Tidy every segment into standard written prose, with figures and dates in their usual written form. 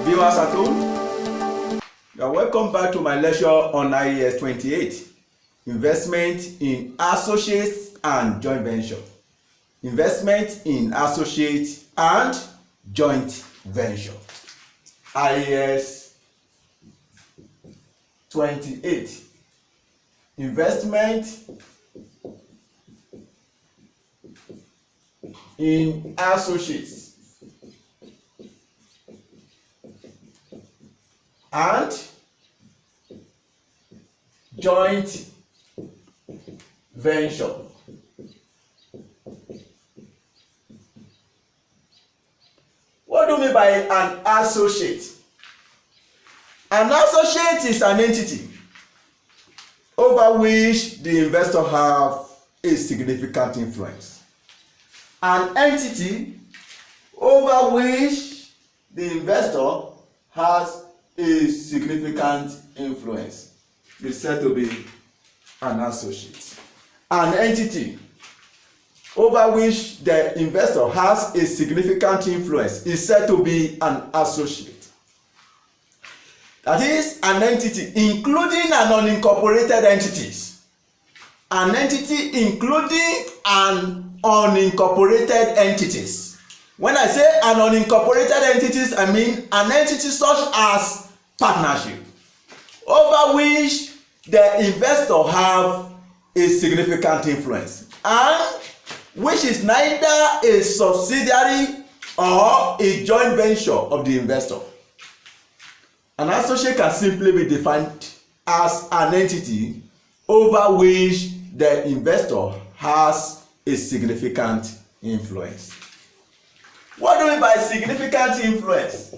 Viewers at home, you are welcome back to my lecture on IAS 28, Investment in Associates and Joint Venture. Investment in Associates and Joint Venture. IAS 28, Investment in Associates and joint venture. What do you mean by an associate? An associate is an entity over which the investor have a significant influence. An entity over which the investor has a significant influence is said to be an associate. An entity over which the investor has a significant influence is said to be an associate. That is an entity including an unincorporated entities. An entity including an unincorporated entities. When I say an unincorporated entities, I mean an entity such as partnership over which the investor have a significant influence and which is neither a subsidiary or a joint venture of the investor. An associate can simply be defined as an entity over which the investor has a significant influence. What do we mean by significant influence?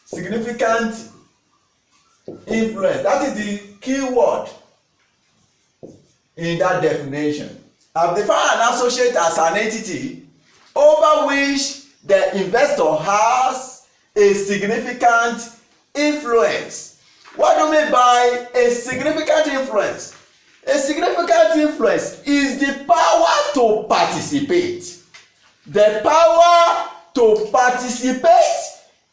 Significant influence, that is the key word in that definition. I've defined an associate as an entity over which the investor has a significant influence. What do you mean by a significant influence? A significant influence is the power to participate. The power to participate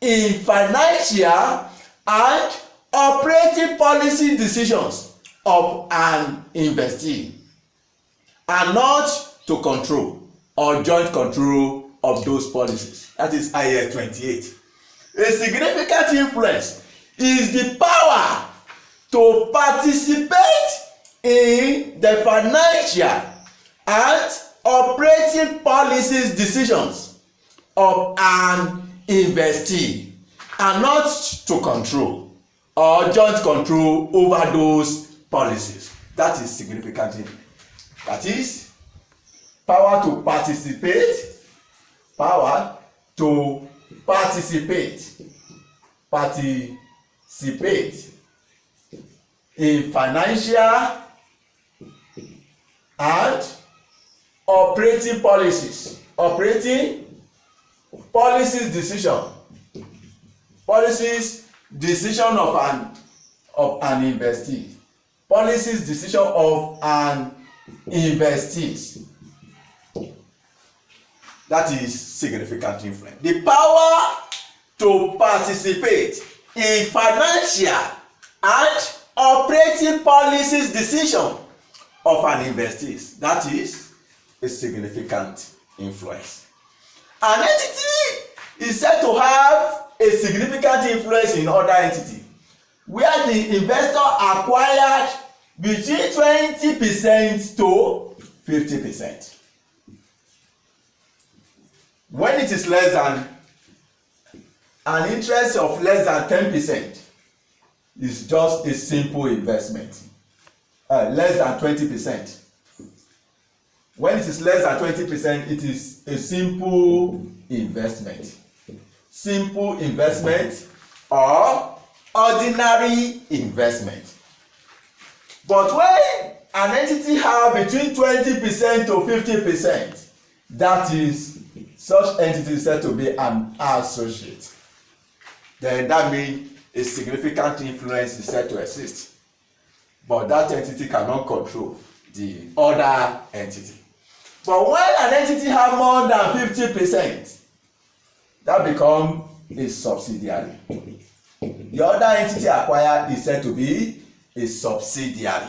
in financial and operating policy decisions of an investee and not to control or joint control of those policies. That is IAS 28. A significant influence is the power to participate in the financial and operating policies decisions of an investee and not to control or joint control over those policies. That is significant. That is power to participate, power to participate in financial and operating policies decision of an investee, policies decision of an investees. That is significant influence. The power to participate in financial and operating policies decision of an investees. That is a significant influence. An entity is said to have a significant influence in other entity where the investor acquired between 20% to 50%. When it is less than an interest of less than 10%, is just a simple investment. Less than 20%. When it is less than 20%, it is a simple investment. Simple investment or ordinary investment. But when an entity have between 20% to 50%, that is such entity is said to be an associate. Then that means a significant influence is said to exist. But that entity cannot control the other entity. But when an entity have more than 50%, that become a subsidiary. The other entity acquired is said to be a subsidiary.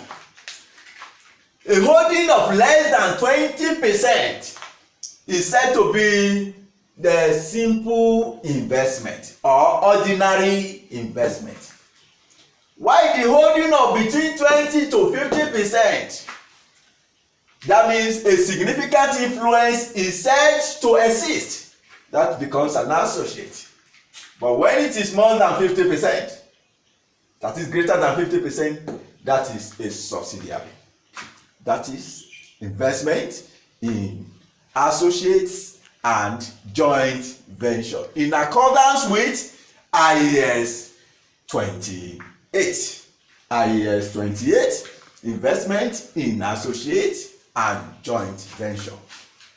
A holding of less than 20% is said to be the simple investment or ordinary investment. While the holding of between 20 to 50%, that means a significant influence is said to exist, that becomes an associate. But when it is more than 50%, that is greater than 50%, that is a subsidiary. That is investment in associates and joint venture in accordance with IAS 28. IAS 28, investment in associates and joint venture.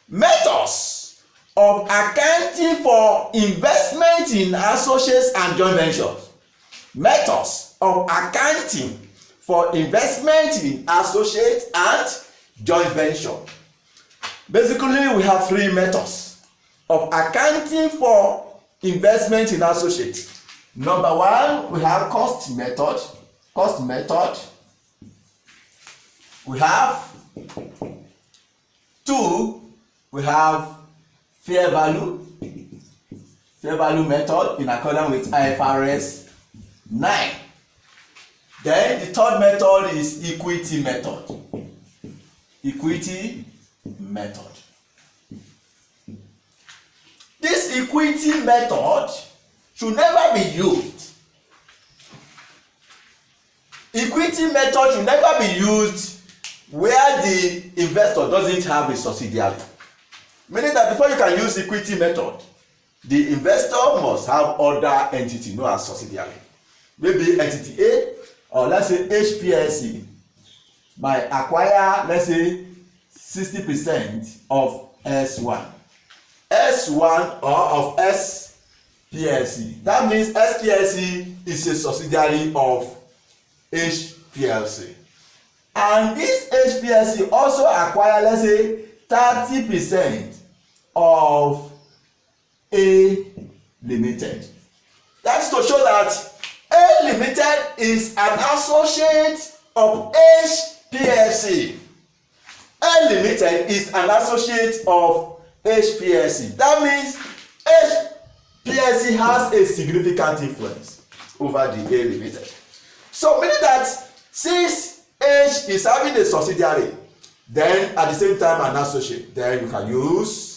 Methods of accounting for investment in associates and joint ventures. Methods of accounting for investment in associates and joint venture. Basically, we have three methods of accounting for investment in associates. Number one, we have cost method. Cost method. We have two, we have fair value method in accordance with IFRS 9. Then the third method is equity method. Equity method. This equity method should never be used. Equity method should never be used where the investor doesn't have a subsidiary. Meaning that before you can use equity method, the investor must have other entity known as subsidiary. Maybe entity A, or let's say HPLC might acquire, let's say, 60% of S1 or of SPLC. That means SPLC is a subsidiary of HPLC. And this HPLC also acquire, let's say, 30% of A Limited. That's to show that A Limited is an associate of HPLC. A Limited is an associate of HPLC. That means HPLC has a significant influence over the A Limited. So meaning that since H is having a subsidiary, then at the same time an associate, then you can use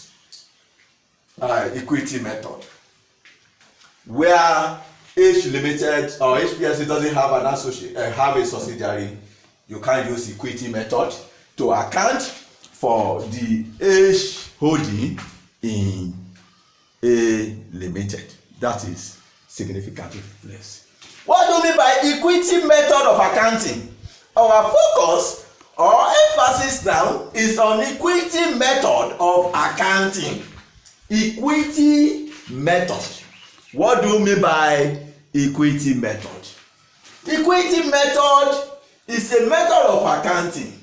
equity method. Where H Limited or HPLC doesn't have an associate, have a subsidiary, you can use equity method to account for the H holding in A Limited. That is significant influence. What do we mean by equity method of accounting? Our focus or emphasis now is on equity method of accounting. Equity method. What do you mean by equity method? Equity method is a method of accounting.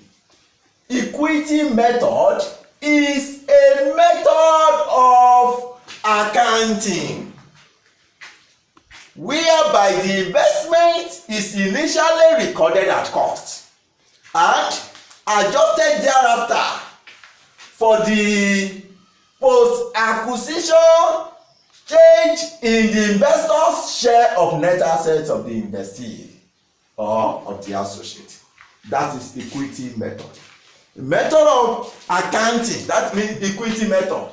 Equity method is a method of accounting whereby the investment is initially recorded at cost and adjusted thereafter for the post-acquisition change in the investor's share of net assets of the investee or of the associate. That is equity method. Method of accounting, that means equity method.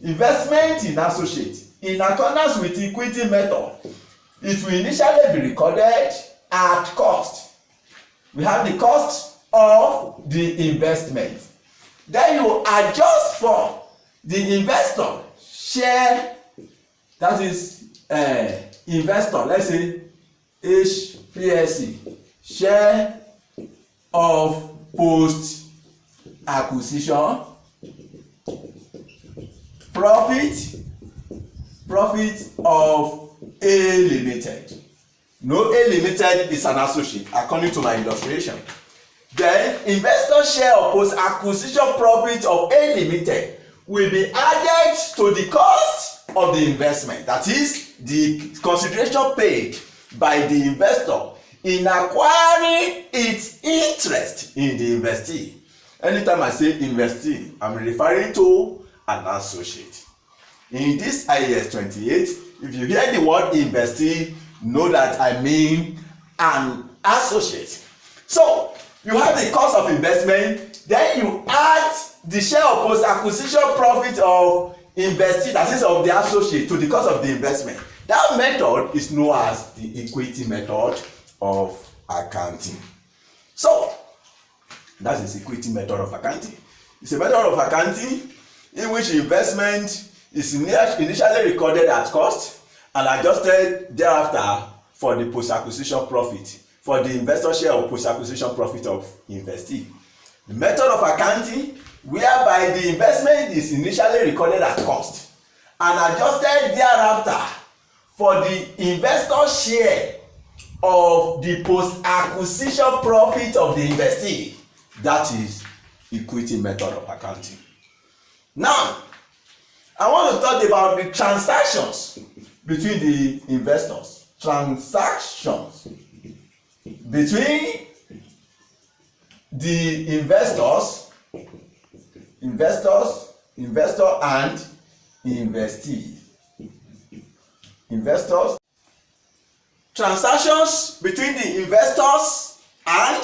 Investment in associate. In accordance with equity method, it will initially be recorded at cost. We have the cost of the investment. Then you adjust for the investor share, that is investor, let's say HPLC, share of post acquisition profit of A Limited. No, A Limited is an associate according to my illustration. Then investor share of post acquisition profit of A Limited will be added to the cost of the investment, that is the consideration paid by the investor in acquiring its interest in the investee. Anytime I say investee, I'm referring to an associate. In this IAS 28, if you hear the word investee, know that I mean an associate. So you have the cost of investment, then you add the share of post-acquisition profit of investee, that is of the associate, to the cost of the investment. That method is known as the equity method of accounting. So that is equity method of accounting. It's a method of accounting in which investment is initially recorded at cost and adjusted thereafter for the post-acquisition profit, for the investor share of post-acquisition profit of investee. The method of accounting whereby the investment is initially recorded at cost and adjusted thereafter for the investor share of the post-acquisition profit of the investee. That is equity method of accounting. Now, I want to talk about the transactions between the investors. Transactions between the investor and investee. Investors. Transactions between the investors and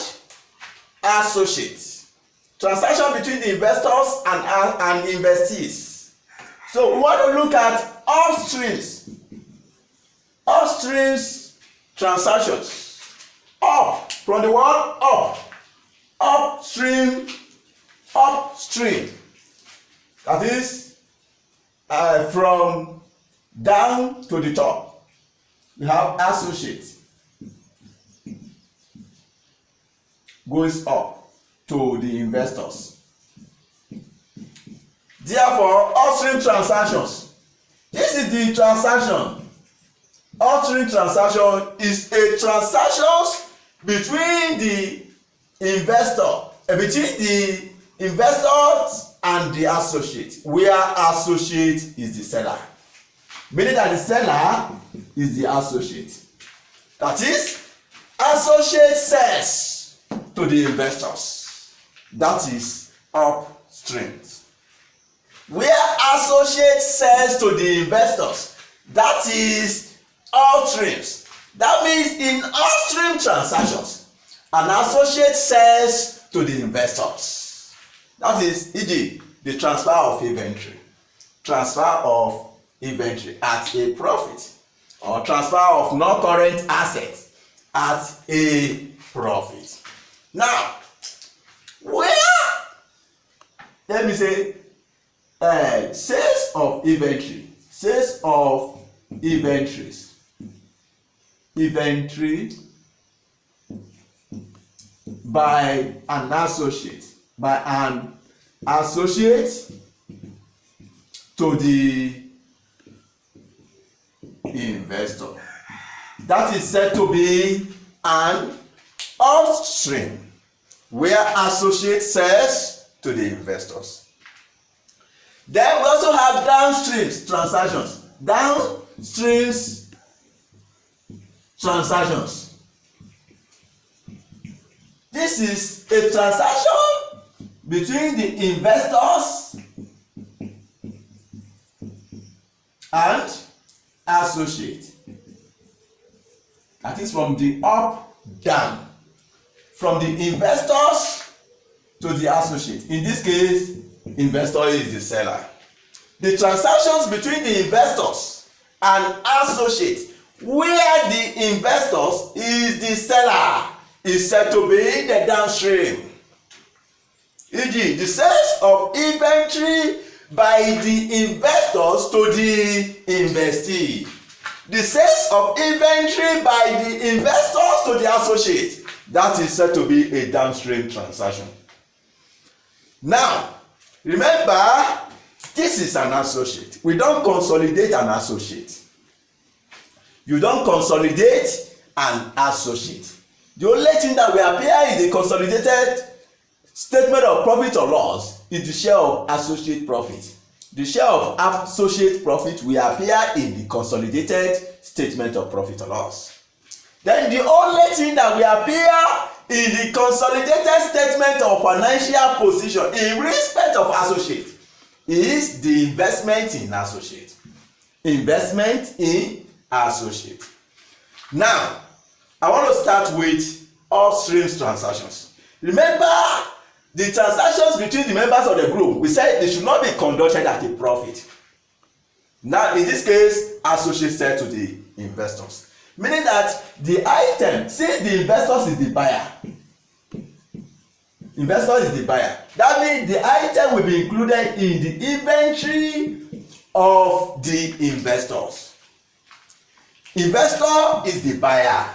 associates. Transaction between the investors and investees. So we want to look at upstreams. Upstreams transactions. Up, from the word up. Upstream. That is from down to the top. We have associate. Goes up to the investors. Therefore, upstream transactions. This is the transaction. Upstream transaction is a transaction between the investors and the associate, where associate is the seller. Meaning that the seller is the associate. That is, associate sells to the investors. That is upstream. Where associate sells to the investors, that is upstreams. That means in upstream transactions, an associate sells to the investors. That is, e.g., the transfer of inventory. Transfer of inventory at a profit, or transfer of non-current assets at a profit. Now, where, let me say, sales of inventory, sales of inventories, inventory by an associate to the investor. That is said to be an upstream, where associate sells to the investors. Then we also have downstream transactions. Downstream transactions. This is a transaction between the investors and associate. That is from the up down, from the investors to the associate. In this case, investor is the seller. The transactions between the investors and associate, where the investors is the seller, is said to be the downstream. E.g., the sales of inventory by the investors to the investee. The sales of inventory by the investors to the associate. That is said to be a downstream transaction. Now, remember, this is an associate. We don't consolidate an associate. You don't consolidate an associate. The only thing that will appear in the consolidated statement of profit or loss is the share of associate profit. the share of associate profit will appear in the consolidated statement of profit or loss. Then the only thing that will appear in the consolidated statement of financial position in respect of associate is the investment in associate. Investment in associate. Now, I want to start with upstream transactions. Remember, the transactions between the members of the group, we said they should not be conducted at a profit. Now, in this case, associates sell to the investors. Meaning that the item, since the investors is the buyer, investor is the buyer, that means the item will be included in the inventory of the investors. Investor is the buyer.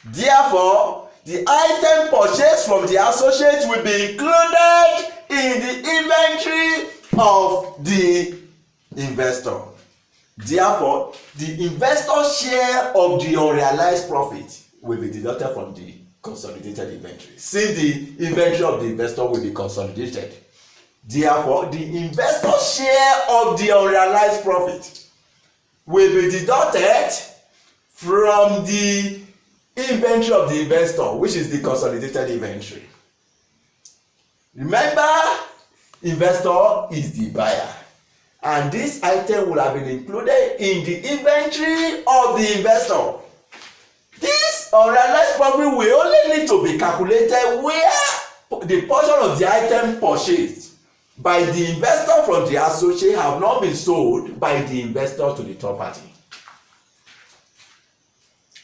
Therefore, the item purchased from the associate will be included in the inventory of the investor. Therefore, the investor's share of the unrealized profit will be deducted from the consolidated inventory, since the inventory of the investor will be consolidated. Therefore, the investor's share of the unrealized profit will be deducted from the inventory of the investor, which is the consolidated inventory. Remember, investor is the buyer, and this item will have been included in the inventory of the investor. This unrealized profit will only need to be calculated where the portion of the item purchased by the investor from the associate have not been sold by the investor to the third party.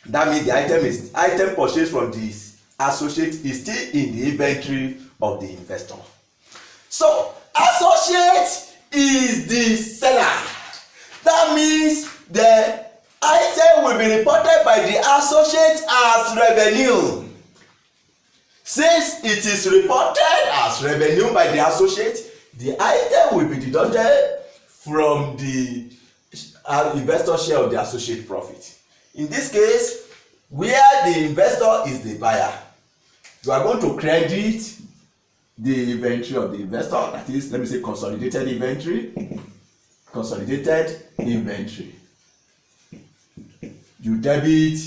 That means the item purchased from the associate is still in the inventory of the investor. So associate is the seller. That means the item will be reported by the associate as revenue. Since it is reported as revenue by the associate, the item will be deducted from the investor share of the associate profit. In this case, where the investor is the buyer, you are going to credit the inventory of the investor, that is, let me say consolidated inventory. You debit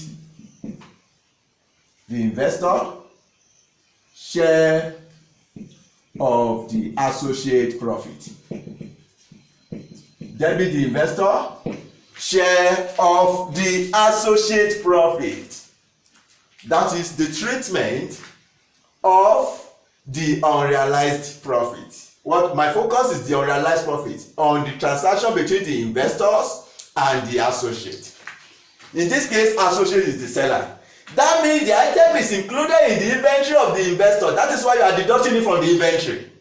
the investor share of the associate profit. Debit the investor share of the associate profit. That is the treatment of the unrealized profit. What my focus is the unrealized profit on the transaction between the investors and the associate. In this case, associate is the seller. That means the item is included in the inventory of the investor. That is why you are deducting it from the inventory.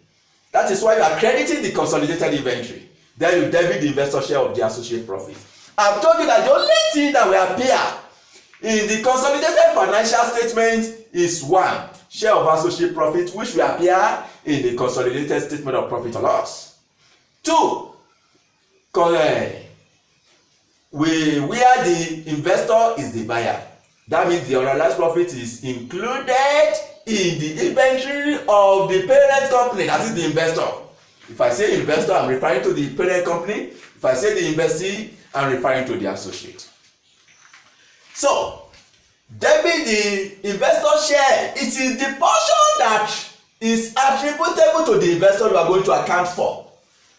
That is why you are crediting the consolidated inventory. Then you debit the investor share of the associate profit. I've told you that the only thing that will appear in the consolidated financial statement is one, share of associate profit, which will appear in the consolidated statement of profit or loss. Two, where the investor is the buyer. That means the unrealized profit is included in the inventory of the parent company, that is the investor. If I say investor, I'm referring to the parent company. If I say the investee, I'm referring to the associate. So, debit the investor share. It is the portion that is attributable to the investor you are going to account for,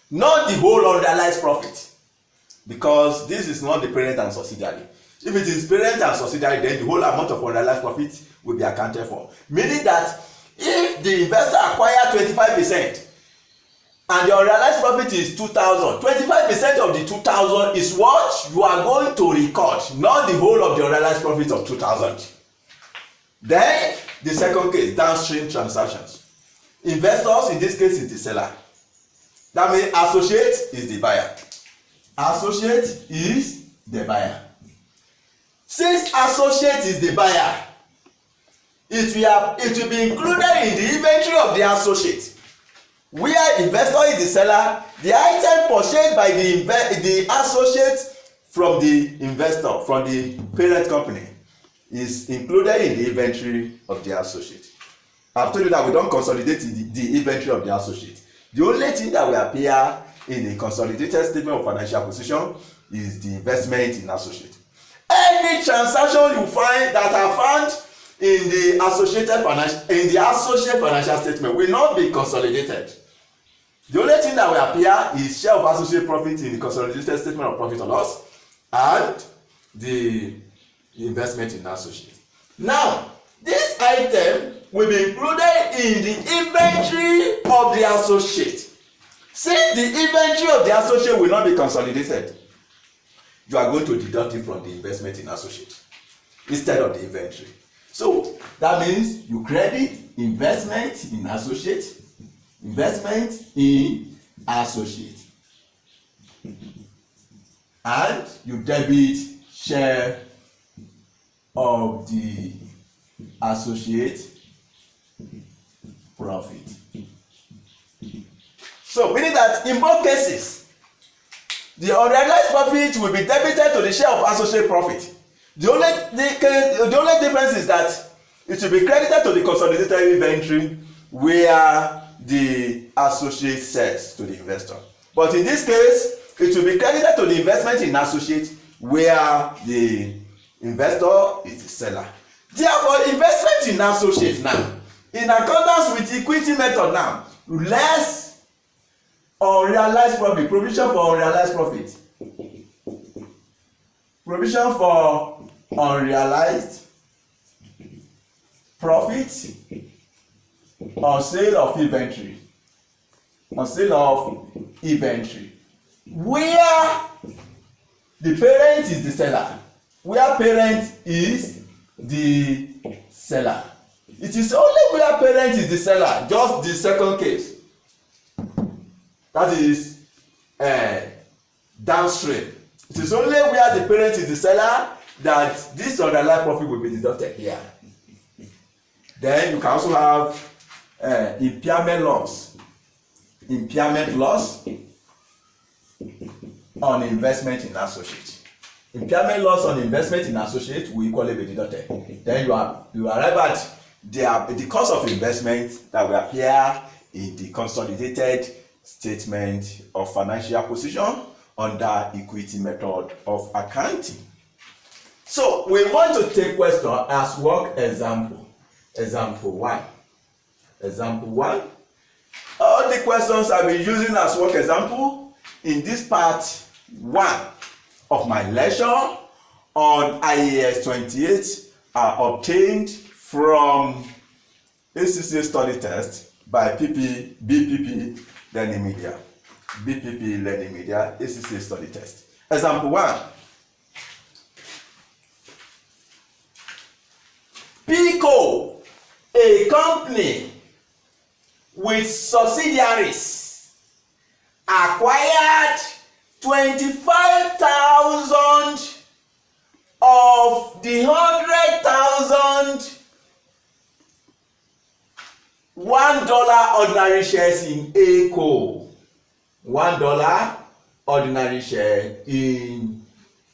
not the whole unrealized profit, because this is not the parent and subsidiary. If it is parent and subsidiary, then the whole amount of unrealized profit will be accounted for. Meaning that if the investor acquires 25% and the unrealized profit is 2,000, 25% of the 2,000 is what you are going to record, not the whole of the unrealized profit of 2,000. Then the second case, downstream transactions. Investors, in this case, is the seller. That means associate is the buyer. Associate is the buyer. Since associate is the buyer, it will be included in the inventory of the associate. Where investor is the seller, the item purchased by the associate from the investor, from the parent company, is included in the inventory of the associate. I've told you that we don't consolidate the inventory of the associate. The only thing that will appear in the consolidated statement of financial position is the investment in associate. Any transaction you find that are found in the associate financial statement will not be consolidated. The only thing that will appear is share of associate profit in the consolidated statement of profit or loss and the investment in associate. Now, this item will be included in the inventory of the associate. Since the inventory of the associate will not be consolidated, you are going to deduct it from the investment in associate instead of the inventory. So that means you credit investment in associate, and you debit share of the associate profit. So meaning that in both cases, the unrealized profit will be debited to the share of associate profit. The only difference is that it will be credited to the consolidated inventory where the associate sells to the investor. But in this case, it will be credited to the investment in associate where the investor is the seller. Therefore, investment in associate now, in accordance with equity method now, less unrealized profit, provision for unrealized profit. Provision for unrealized profit on sale of inventory. Where the parent is the seller. Where parent is the seller. It is only where parent is the seller, just the second case. That is downstream. It is only where the parent is the seller that this unrealized profit will be deducted here. Then you can also have impairment loss. Impairment loss on investment in associate. Impairment loss on investment in associate will equally be deducted. Then you arrive at the cost of investment that will appear in the consolidated statement of financial position under equity method of accounting. So we want to take question as work example. Example 1. All the questions I've been using as work example in this part 1 of my lecture on IAS 28 are obtained from ACCA study test by BPP Learning Media. BPP Learning Media ACCA study test. Example 1. PICO, a company with subsidiaries, acquired 25,000 of the 100,000 $1 ordinary shares in ACO. $1 ordinary share in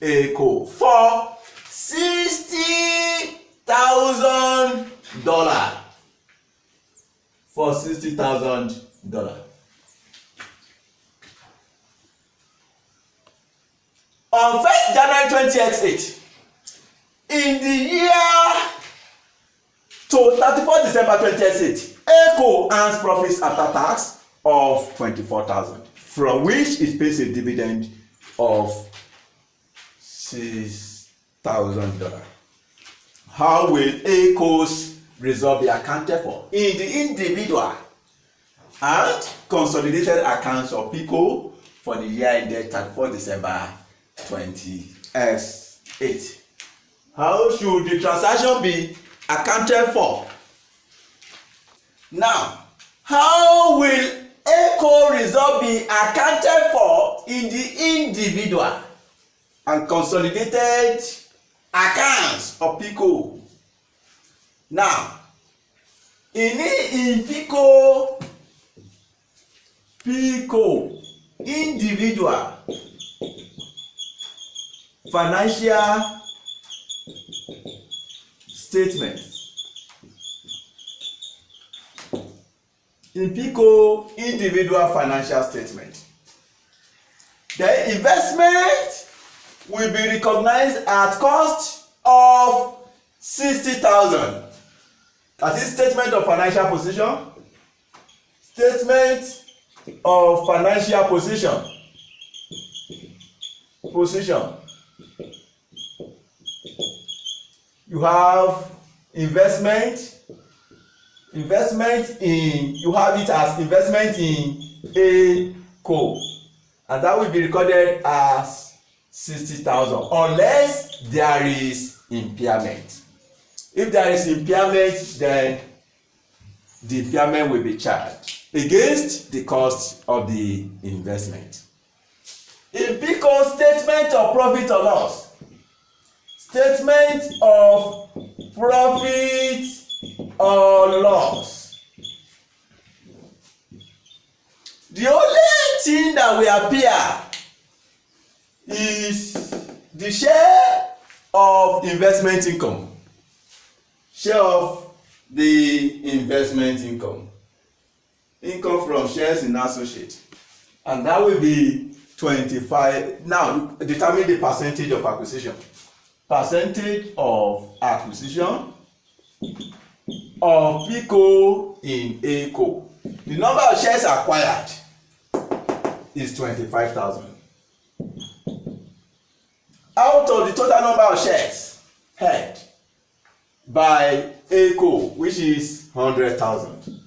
ACO for $60,000. For $60,000. On 1st January 2008, in the year to 31st December 2008, ACO earns profits after tax of $24,000, from which it pays a dividend of $6,000. How will ACO's result be accounted for in the individual and consolidated accounts of PICO for the year ended 31st December 2008? How should the transaction be accounted for? Now, how will ACO result be accounted for in the individual and consolidated accounts of PICO? Now, in PICO individual financial statement. In PICO individual financial statement, The investment will be recognized at cost of 60,000. That is statement of financial position. Statement of financial position. You have investment in, you have it as investment in A co, and that will be recorded as 60,000 unless there is impairment. If there is impairment, then the impairment will be charged against the cost of the investment. In PICO, statement of profit or loss. Statement of profit or loss. The only thing that will appear is the share of investment income. Share of the investment income. Income from shares in associate. And that will be 25. Now, determine the percentage of acquisition. Percentage of acquisition of PICO in ACO. The number of shares acquired is 25,000. Out of the total number of shares held by ACO, which is 100,000,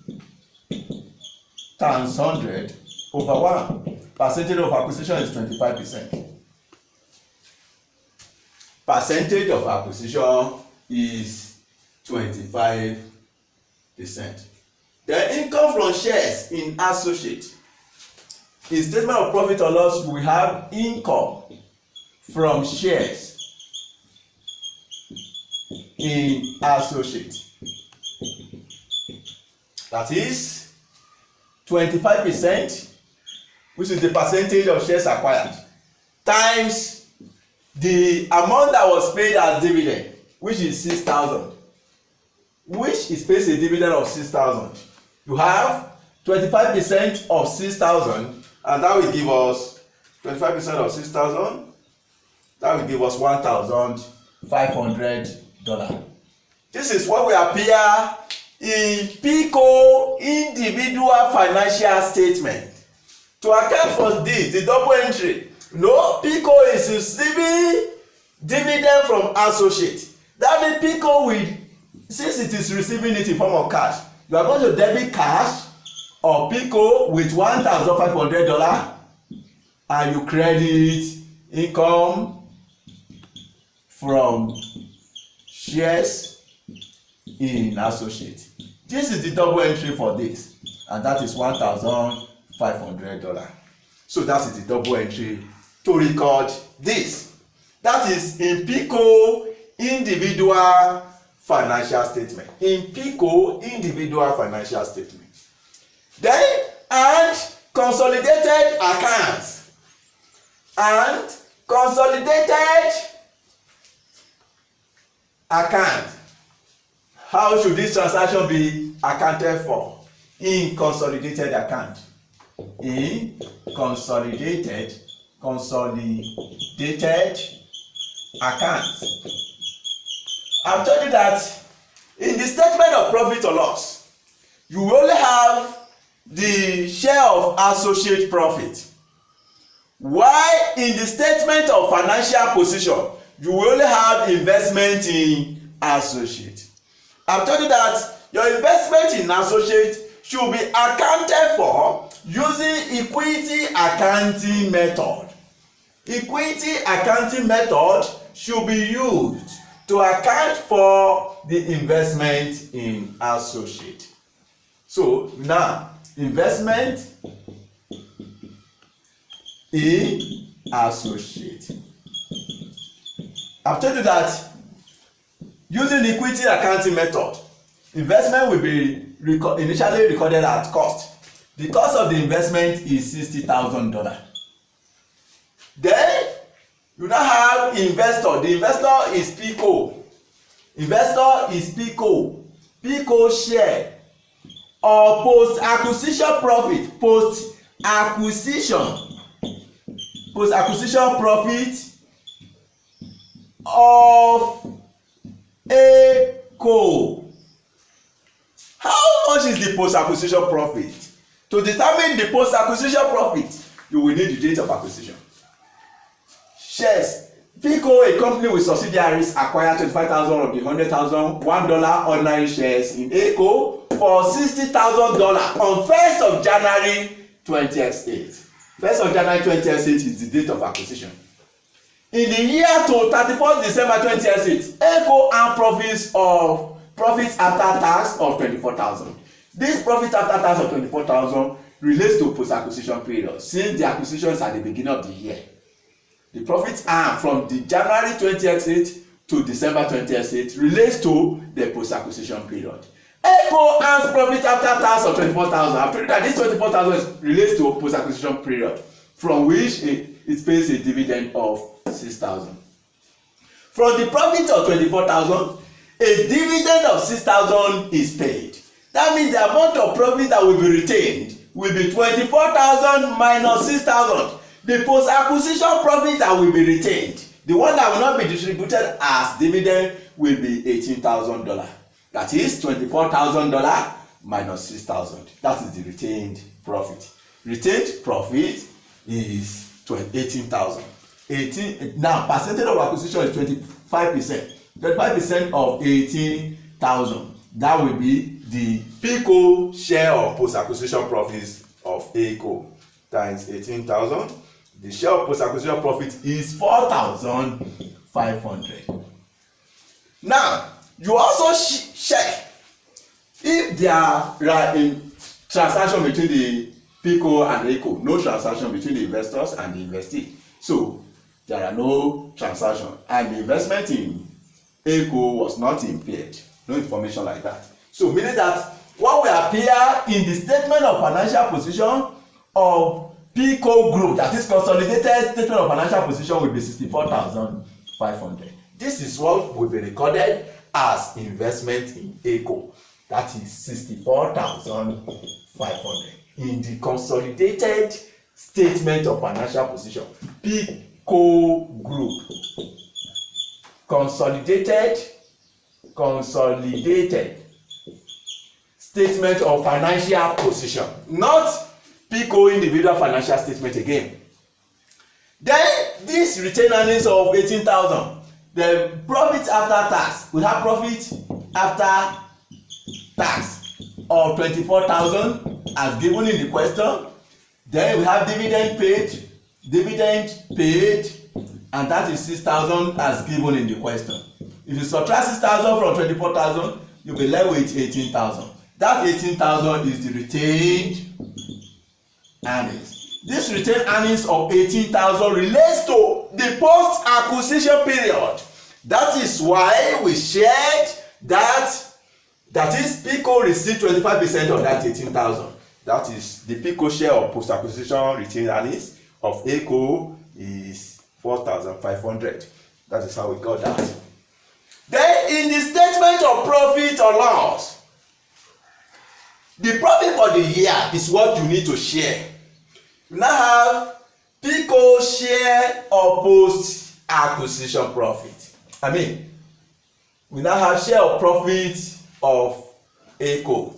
times 100 over 1. Percentage of acquisition is 25%. Percentage of acquisition is 25%. The income from shares in associate. In statement of profit or loss, we have income from shares in associate. That is 25%, which is the percentage of shares acquired, times the amount that was paid as dividend, which is 6,000, which is paid a dividend of 6,000. You have 25% of 6,000, and that will give us 25% of 6,000. That will give us $1,500. This is what will appear in PICO individual financial statement. To account for this, the double entry, no, PICO is receiving dividend from associate. That means PICO will, since it is receiving it in form of cash, you are going to debit cash or PICO with $1,500, and you credit income from shares in associate. This is the double entry for this, and that is $1,500. So that is the double entry to record this. That is in PICO individual financial statement. In PICO individual financial statement. Then, and consolidated accounts. And consolidated account. How should this transaction be accounted for? In consolidated account. In consolidated account. I've told you that in the statement of profit or loss, you only have the share of associate profit. While in the statement of financial position, you only have investment in associate. I've told you that your investment in associate should be accounted for using equity accounting method. Equity accounting method should be used to account for the investment in associate. So now, investment in associate. I've told you that using the equity accounting method, investment will be initially recorded at cost. The cost of the investment is $60,000. Then you now have investor. The investor is PICO. Investor is PICO. PICO share or post acquisition profit. Post acquisition post-acquisition profit of ACO. How much is the post-acquisition profit? To determine the post-acquisition profit, you will need the date of acquisition. Shares. PICO, a company with subsidiaries, acquired 25,000 of the 100,000 $1 ordinary shares in ACO for $60,000 on 1st of January 2008. 1st of January 2008 is the date of acquisition. In the year to 31st December 2008, ACO earned profits after tax of 24,000. This profit after tax of 24,000 relates to post-acquisition period, since the acquisition is at the beginning of the year. The profits earned from the January 2008 to December 2008 relates to the post-acquisition period. ACO earns profit after tax of 24,000. I told you that this 24,000 relates to post-acquisition period, from which it pays a dividend of 6,000. From the profit of 24,000, a dividend of 6,000 is paid. That means the amount of profit that will be retained will be 24,000 minus 6,000. The post-acquisition profit that will be retained, the one that will not be distributed as dividend, will be $18,000. That is $24,000 minus 6,000. That is the retained profit. Retained profit is 18,000. Now, percentage of acquisition is 25%. 25% of 18,000. That will be the PICO share of post-acquisition profits of ACO times 18,000. The share of post-acquisition profit is 4,500. Now, you also check if there are in transaction between the PICO and ACO. No transaction between the investors and the investee. So there are no transaction, and the investment in ACO was not impaired. No information like that. So meaning that what will appear in the statement of financial position of PICO Group, that is consolidated statement of financial position, will be 64,500. This is what will be recorded as investment in ACO. That is 64,500 in the consolidated statement of financial position. PICO Group. Consolidated statement of financial position, not PICO individual financial statement again. Then this retained earnings of 18,000, the profit after tax, we have profit after tax of 24,000 as given in the question. Then we have dividend paid, and that is 6,000 as given in the question. If you subtract 6,000 from 24,000, you'll be left with 18,000. That 18,000 is the retained earnings. This retained earnings of 18,000 relates to the post-acquisition period. That is why we shared that is PICO received 25% of that 18,000. That is the PICO share of post-acquisition retained earnings of ACO is 4,500. That is how we got that. Then in the statement of profit or loss, the profit for the year is what you need to share. You now have PICO share of post-acquisition profit. We now have share of profit of ACO.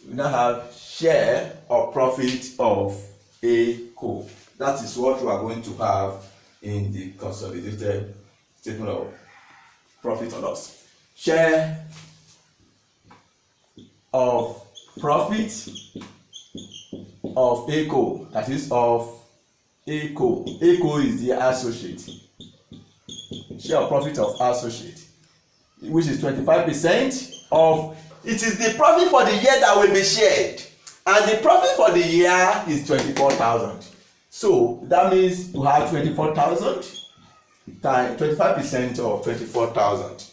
We now have share of profit of ACO. That is what you are going to have in the consolidated statement of profit or loss. Share of profit of ACO, that is of ACO. ACO is the associate. Share of profit of associate, which is 25% of, it is the profit for the year that will be shared, and the profit for the year is 24,000. So that means you have 24,000 times 25% of 24,000.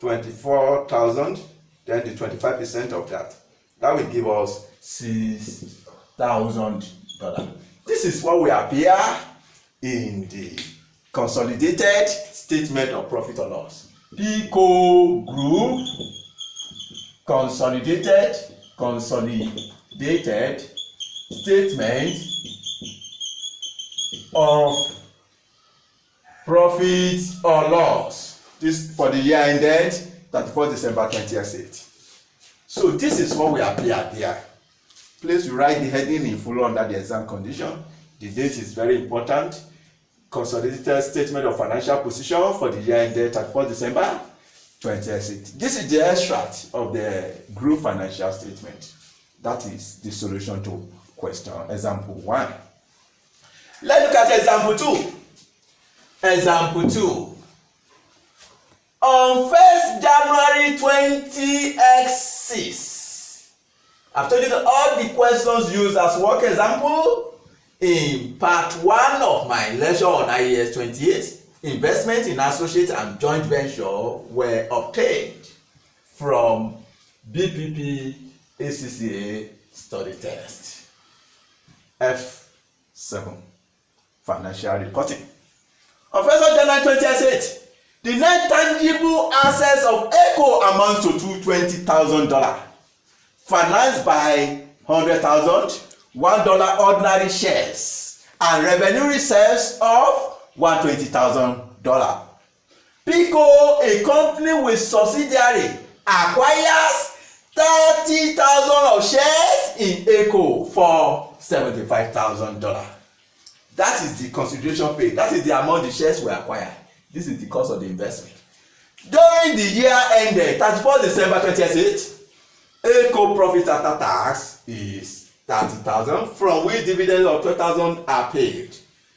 24,000, then the 25% of that. That will give us $6,000. This is what will appear in the consolidated statement of profit or loss. PICO Group consolidated statement of profit or loss. This for the year ended 31st December 2008. So this is what we appear there. Please write the heading in full under the exam condition. The date is very important. Consolidated statement of financial position for the year ended 31st December 2008. This is the extract of the group financial statement. That is the solution to question example 1. Let's look at example 2. Example 2. On 1st January 20x6. I've told you that all the questions used as work example in part 1 of my lecture on IAS 28, investment in associate and joint venture were obtained from BPP ACCA study test. F7, financial reporting. On 1st January 2008, the net tangible assets of ECO amounts to $220,000, financed by $100,000, $1 ordinary shares, and revenue reserves of $120,000. PICO, a company with subsidiary, acquires 30,000 of shares in ECO for $75,000. That is the consideration paid. That is the amount the shares were acquired. This is the cost of the investment. During the year ended 31st December 2008, ECO profit after tax is 30,000, from which dividends of 12,000 are paid.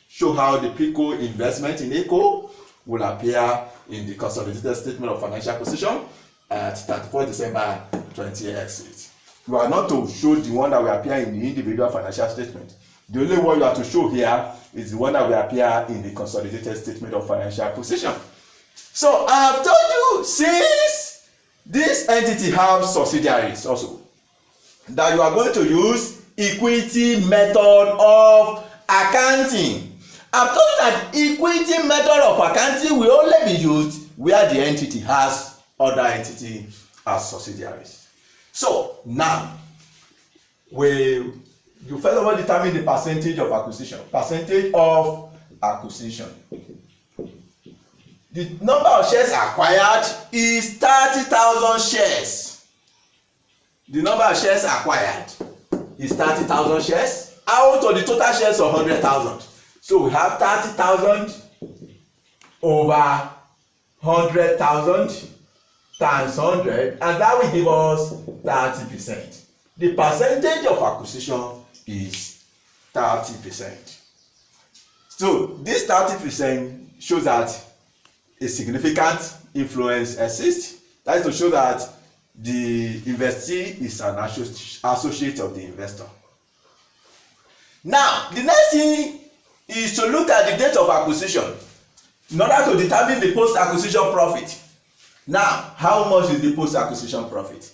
Show how the PICO investment in ECO will appear in the consolidated statement of financial position at 31st December 2008. You are not to show the one that will appear in the individual financial statement. The only one you have to show here is the one that will appear in the consolidated statement of financial position. So I have told you, since this entity has subsidiaries also, that you are going to use equity method of accounting. I've told you that equity method of accounting will only be used where the entity has other entity as subsidiaries. So now, you first of all determine the percentage of acquisition. Percentage of acquisition. The number of shares acquired is 30,000 shares. The number of shares acquired is 30,000 shares out of the total shares of 100,000. So we have 30,000 over 100,000 times 100, and that will give us 30%. The percentage of acquisition is 30%. So this 30% shows that a significant influence exists. That is to show that the investee is an associate of the investor. Now, the next thing is to look at the date of acquisition in order to determine the post-acquisition profit. Now, how much is the post-acquisition profit?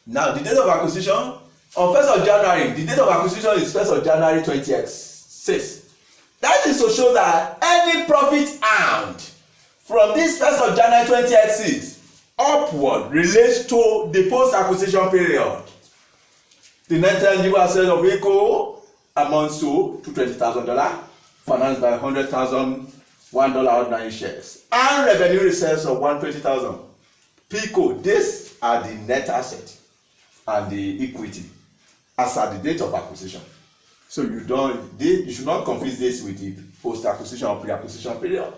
Now, the date of acquisition on 1st of January, the date of acquisition is 1st of January 20x6. That is to show that any profit earned from this 1st of January 20x6 upward relates to the post-acquisition period. The net tangible asset of ECO amounts to $220,000, financed by $100,000, $1 ordinary shares, and revenue reserves of $120,000. PICO, these are the net asset and the equity as at the date of acquisition. So you should not confuse this with the post-acquisition or pre-acquisition period.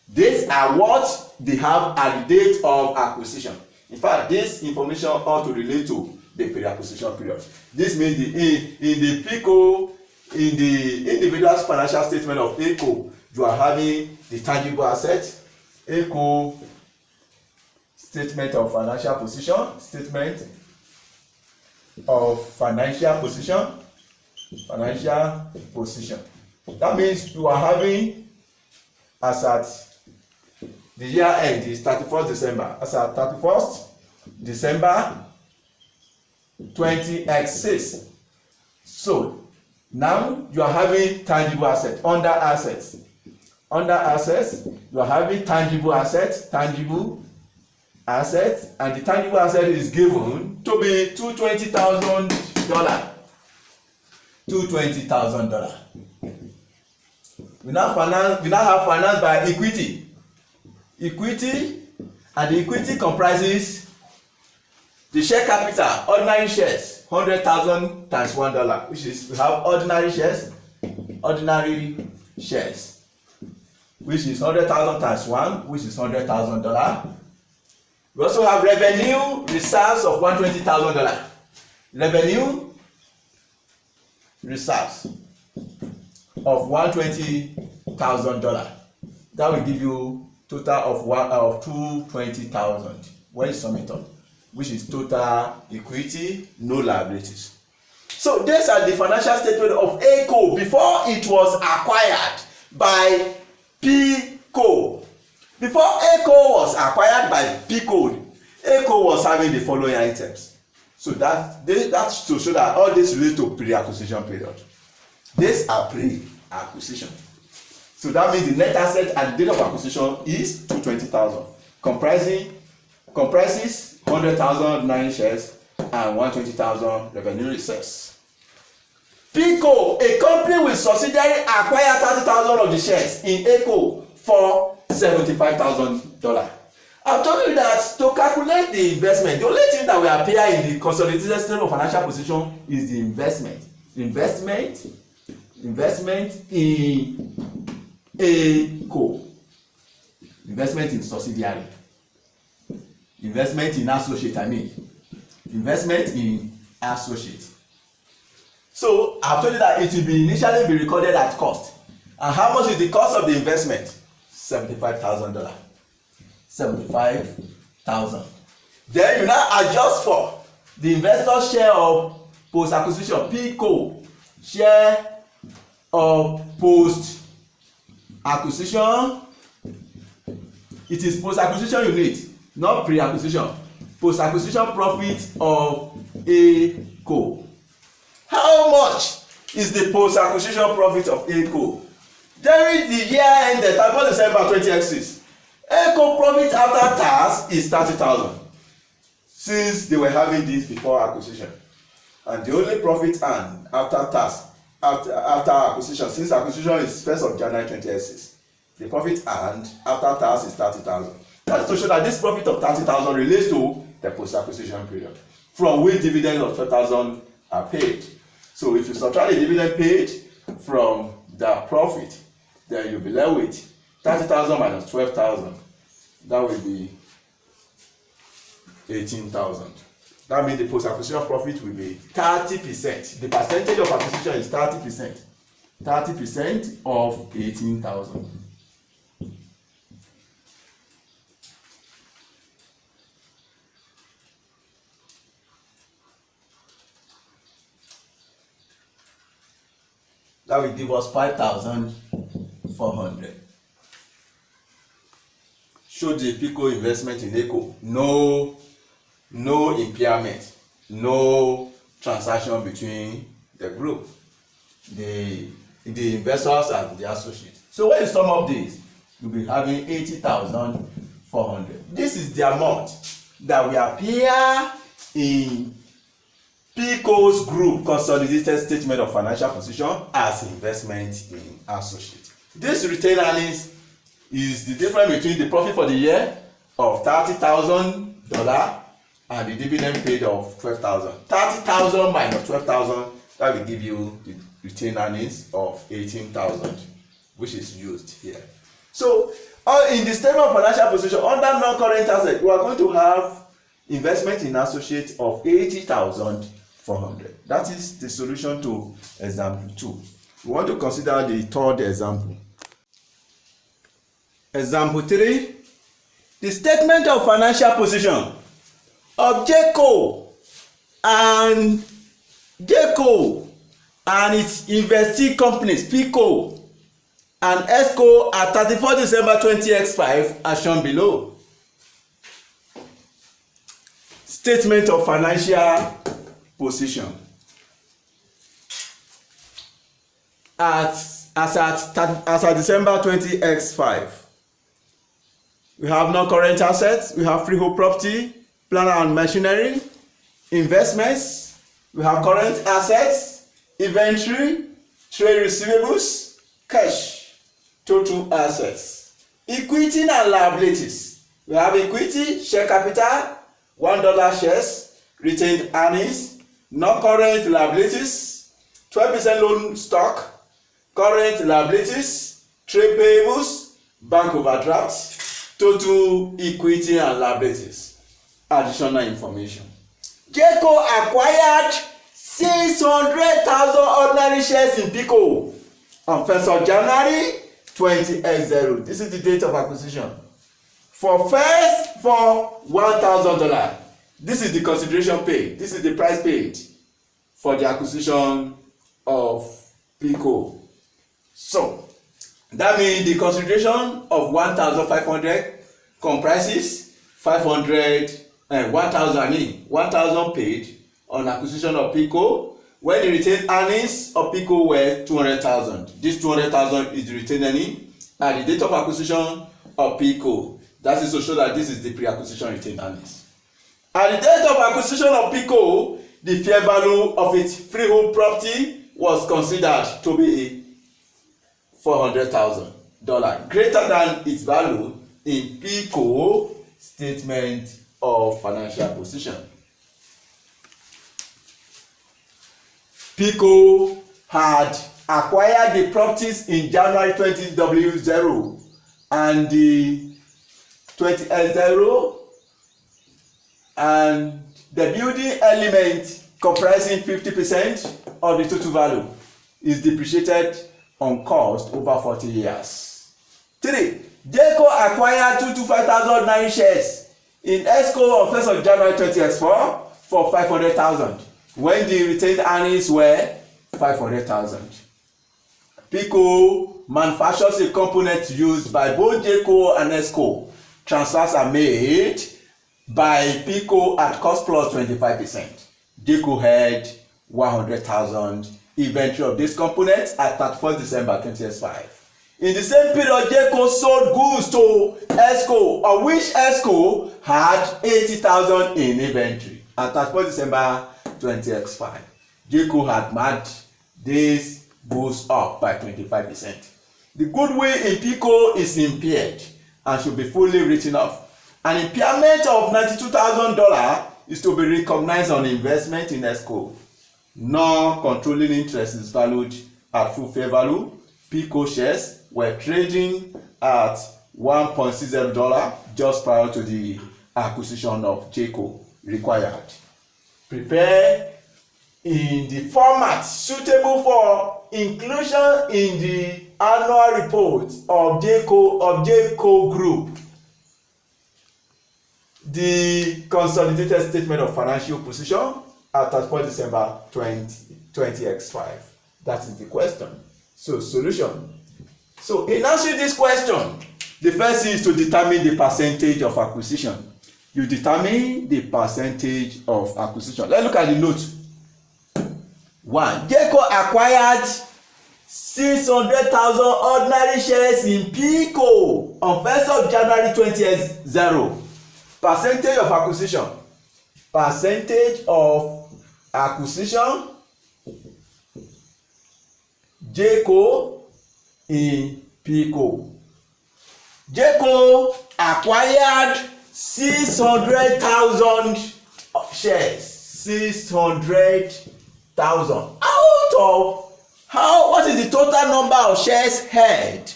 These are what they have at the date of acquisition. In fact, this information ought to relate to the pre-acquisition period. This means in the PICO, in the individual financial statement of ECO, you are having the tangible asset, ECO statement of financial position, statement of financial position. That means you are having, as at the year end is 31st December, as at 31st December 20x6. So now you are having tangible assets. Under assets, you are having tangible assets, and the tangible asset is given to be $220,000. We now have finance by equity. Equity, and the equity comprises the share capital, ordinary shares, 100,000 times $1, which is, we have ordinary shares, which is 100,000 times 1, which is $100,000. We also have revenue reserves of $120,000. Revenue reserves of $120,000. That will give you total of $220,000 when you sum it up, which is total equity, no liabilities. So these are the financial statement of ACO before it was acquired by PCO. Before ACO was acquired by PCO, ACO was having the following items. So that's to show that all this relates to pre-acquisition period. These are pre-acquisition. So that means the net asset at the date of acquisition is $220,000, comprises 100,000 nine shares and 120,000 revenue reserves. PCO, a company with subsidiary, acquired 30,000 of the shares in ACO for $75,000. I've told you that to calculate the investment, the only thing that will appear in the consolidated statement of financial position is the investment. Investment in ACO. Investment in subsidiary. Investment in associate, investment in associate. So I've told you that it will initially be recorded at cost. And how much is the cost of the investment? $75,000. $75,000. Then you now adjust for the investor's share of post-acquisition, PCO, share of post-acquisition. It is post-acquisition unit, not pre-acquisition. Post-acquisition profit of ACO. How much is the post-acquisition profit of ACO? During the year ended 31 December 2006, ACO profit after tax is $30,000, since they were having this before acquisition, and the only profit earned after tax after acquisition, since acquisition is 1st of January 2006, the profit earned after tax is $30,000. That's to show that this profit of $30,000 relates to the post-acquisition period, from which dividends of $12,000 are paid. So if you subtract the dividend paid from the profit, then you'll be left with 30,000 minus 12,000. That will be 18,000. That means the post-acquisition profit will be 30%. The percentage of acquisition is 30%. 30% of 18,000. That will give us 5,400. Show the PCO investment in ACO. No impairment, no transaction between the group, the investors and the associates. So when you sum up this, you'll be having 80,400. This is the amount that will appear in PCO's group consolidated statement of financial position as investment in associate. This retained earnings is the difference between the profit for the year of $30,000 and the dividend paid of $12,000. 30,000 minus 12,000, that will give you the retained earnings of 18,000, which is used here. So in the statement of financial position under non-current asset, we are going to have investment in associate of 80,400. That is the solution to example 2. We want to consider the third example. Example 3. The statement of financial position of JCO and its investee companies PCO and ESCO at 31 December 20x5 as shown below. Statement of financial position as at December 20x5. We have non-current assets, we have freehold property, plant and machinery, investments, we have current assets, inventory, trade receivables, cash. total assets. Equity and liabilities. We have equity, share capital, $1 shares, retained earnings, non-current liabilities, 12% loan stock, current liabilities, trade payables, bank overdrafts, total equity and liabilities. Additional information. Jayco acquired 600,000 ordinary shares in Pico on 1st of January 20x0. This is the date of acquisition. For $1,000. This is the consideration paid. This is the price paid for the acquisition of Pico. So that means the consideration of 1,500 comprises 1,000 paid on acquisition of Pico, when the retained earnings of Pico were 200,000. This 200,000 is the retained earning at the date of acquisition of Pico. That is to show that this is the pre-acquisition retained earnings. At the date of acquisition of Pico, the fair value of its freehold property was considered to be $400,000, greater than its value in Pico statement of financial position. Pico had acquired the properties in January 20W0 and the 20L0, and the building element comprising 50% of the total value is depreciated on cost over 40 years. 3. Jayco acquired 225,000 ordinary shares in ESCO on 1st of January 20x4 for 500,000 when the retained earnings were 500,000. Pico manufactures a component used by both Jayco and ESCO. Transfers are made by Pico at cost plus 25%. Jayco had 100,000 inventory of this component at 31st December 2005. In the same period, Jayco sold goods to ESCO, of which ESCO had 80,000 in inventory at 31st December 2005. Jayco had marked these goods up by 25%. The goodwill in Pico is impaired and should be fully written off. An impairment of $92,000 is to be recognized on investment in ESCO. Non-controlling interest is valued at full fair value. Pico shares were trading at $1.60 just prior to the acquisition of Jayco required. Prepare in the format suitable for inclusion in the annual report of Jayco Group. The consolidated statement of financial position at 31st December 20x5. That is the question. So solution. So in answering this question, the first thing is to determine the percentage of acquisition. You determine the percentage of acquisition. Let's look at the note. 1. Jayco acquired 600,000 ordinary shares in Pico on 1st of January 20x0. Percentage of acquisition. Percentage of acquisition. Jayco in Pico. Jayco acquired 600,000 shares. 600,000. What is the total number of shares held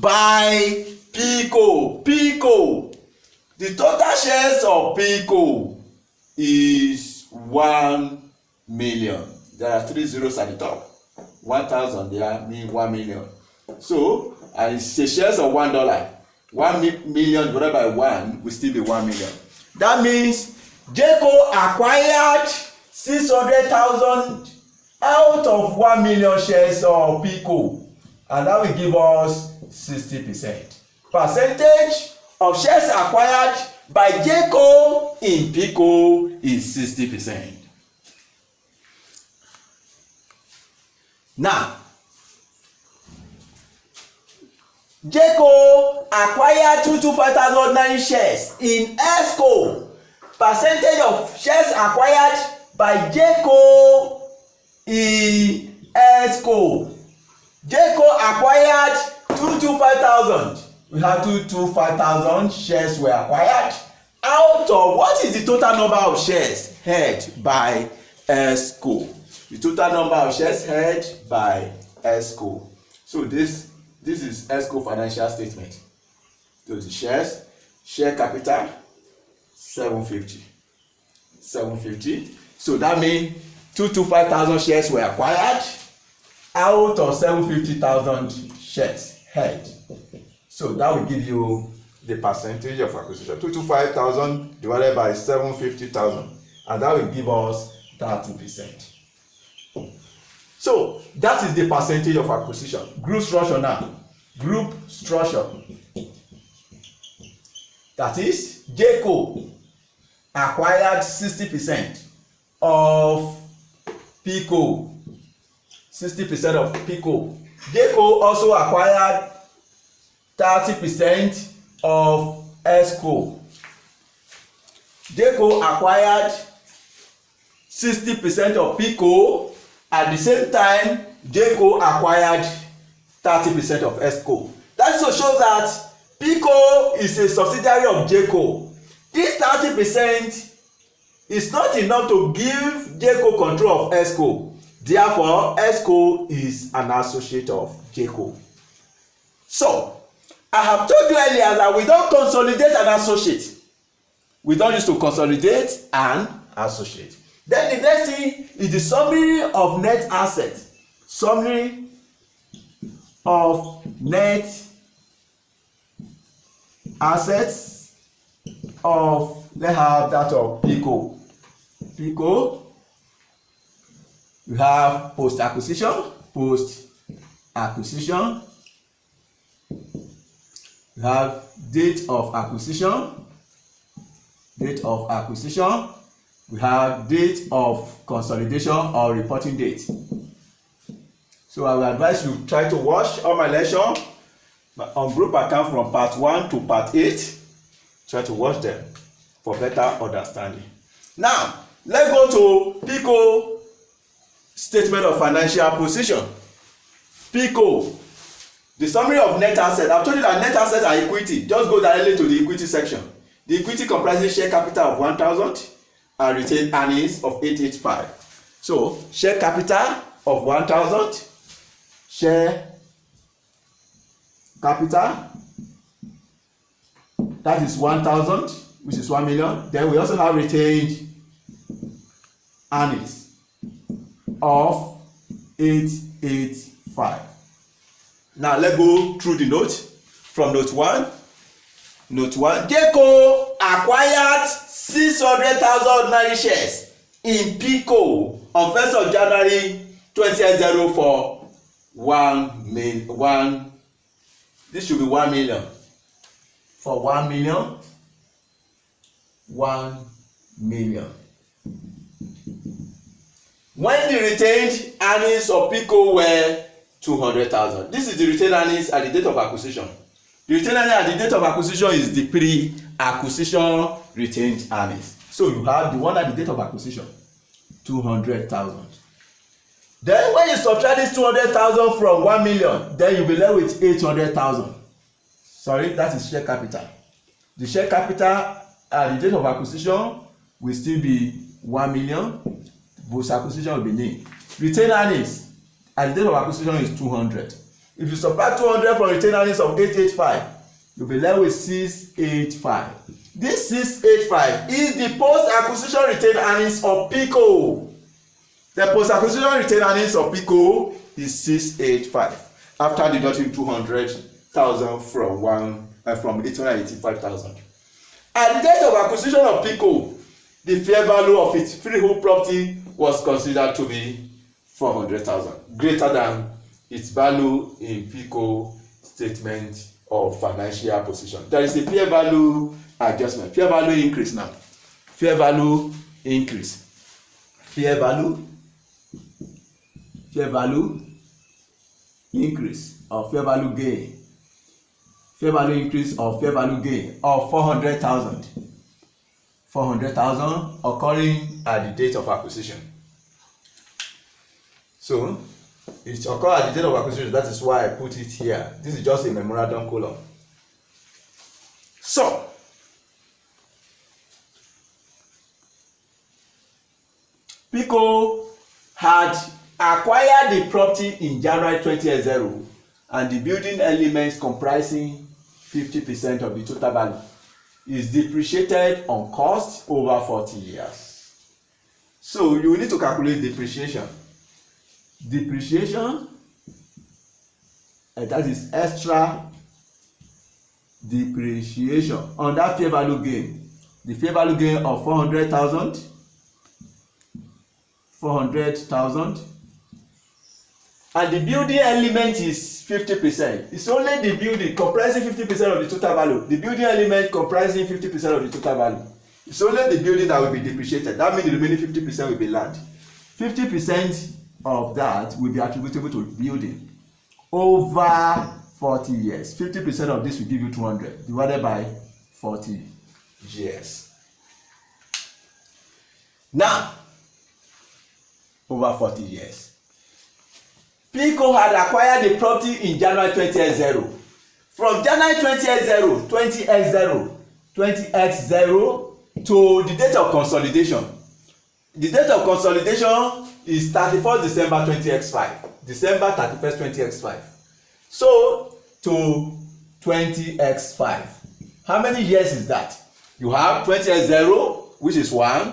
by Pico? The total shares of Pico is 1 million. There are 3 zeros at the top. 1,000 there mean 1 million. So, and it's the shares of $1. 1 million divided by 1 will still be 1 million. That means Jayco acquired 600,000 out of 1 million shares of Pico, and that will give us 60%. Percentage of shares acquired by Jayco in Pico is 60%. Now, Jayco acquired 225,000 ordinary shares in ESCO. Percentage of shares acquired by Jayco in ESCO. Jayco acquired 225,000. We have 225,000 shares were acquired. Out of what is the total number of shares held by ESCO? The total number of shares held by ESCO. So this is ESCO financial statement. So the shares, share capital 750. So that means 225,000 shares were acquired out of 750,000 shares held. So that will give you the percentage of acquisition. 225,000 divided by 750,000, and that will give us 30%. So that is the percentage of acquisition. Group structure now. Group structure. That is, JCO acquired 60% of PICO. 60% of PICO. JCO also acquired 30% of ESCO. JCO acquired 60% of PICO. At the same time, JCO acquired 30% of ESCO. That is to show that PICO is a subsidiary of JCO. This 30% is not enough to give JCO control of ESCO. Therefore, ESCO is an associate of JCO. So, I have told you earlier that we don't consolidate an associate. We don't use to consolidate an associate. Then the next thing is the summary of net assets. Summary of net assets of, let's have that of PICO. PICO, you have post acquisition. You have date of acquisition. We have date of consolidation or reporting date. So I will advise you try to watch all my lecture on group account from part 1 to part 8. Try to watch them for better understanding. Now, let's go to PICO statement of financial position. PICO, the summary of net assets. I've told you that net assets are equity. Just go directly to the equity section. The equity comprises share capital of 1,000 and retained earnings of 885. So share capital of 1,000, share capital, that is 1,000, which is 1 million. Then we also have retained earnings of 885. Now let's go through the note from note 1. Note 1, JCO acquired 600,000 ordinary shares in PICO on 1st of January 2020 for 1 million. This should be 1 million. For 1 million. 1 million. When the retained earnings of PICO were 200,000. This is the retained earnings at the date of acquisition. The retained earnings at the date of acquisition is the pre-acquisition retained earnings. So you have the one at the date of acquisition, 200,000. Then when you subtract this 200,000 from 1 million, then you'll be left with 800,000. Sorry, that is share capital. The share capital at the date of acquisition will still be 1 million. Post acquisition will be nil. Retained earnings at the date of acquisition is 200. If you subtract 200 from retained earnings of 885, you'll be left with 685. This 685 is the post-acquisition retained earnings of PICO. The post-acquisition retained earnings of PICO is 685 after deducting 200,000 from 885,000. At the date of acquisition of PICO, the fair value of its freehold property was considered to be 400,000, greater than its value in PICO statement of financial position. There is a fair value adjustment. Fair value increase now. Fair value increase. Fair value increase or fair value gain. Fair value increase or fair value gain of 400,000. 400,000 occurring at the date of acquisition. So It occurred at the date of acquisition. That is why I put it here. This is just a memorandum column. So, Pico had acquired the property in January 2010 and the building elements comprising 50% of the total value is depreciated on cost over 40 years. So you need to calculate depreciation. Depreciation, and that is extra depreciation on that fair value gain. The fair value gain of 400,000, and the building element is 50%. It's only the building comprising 50% of the total value. The building element comprising 50% of the total value. It's only the building that will be depreciated. That means the remaining 50% will be land. 50% of that will be attributable to building over 40 years. 50% of this will give you 200 divided by 40 years. Now, over 40 years. Pico had acquired the property in January 2010. From January 2010 to the date of consolidation. The date of consolidation is 31st December 20x5. December 31st 20x5. So to 20x5. How many years is that? You have 20x0, which is 1,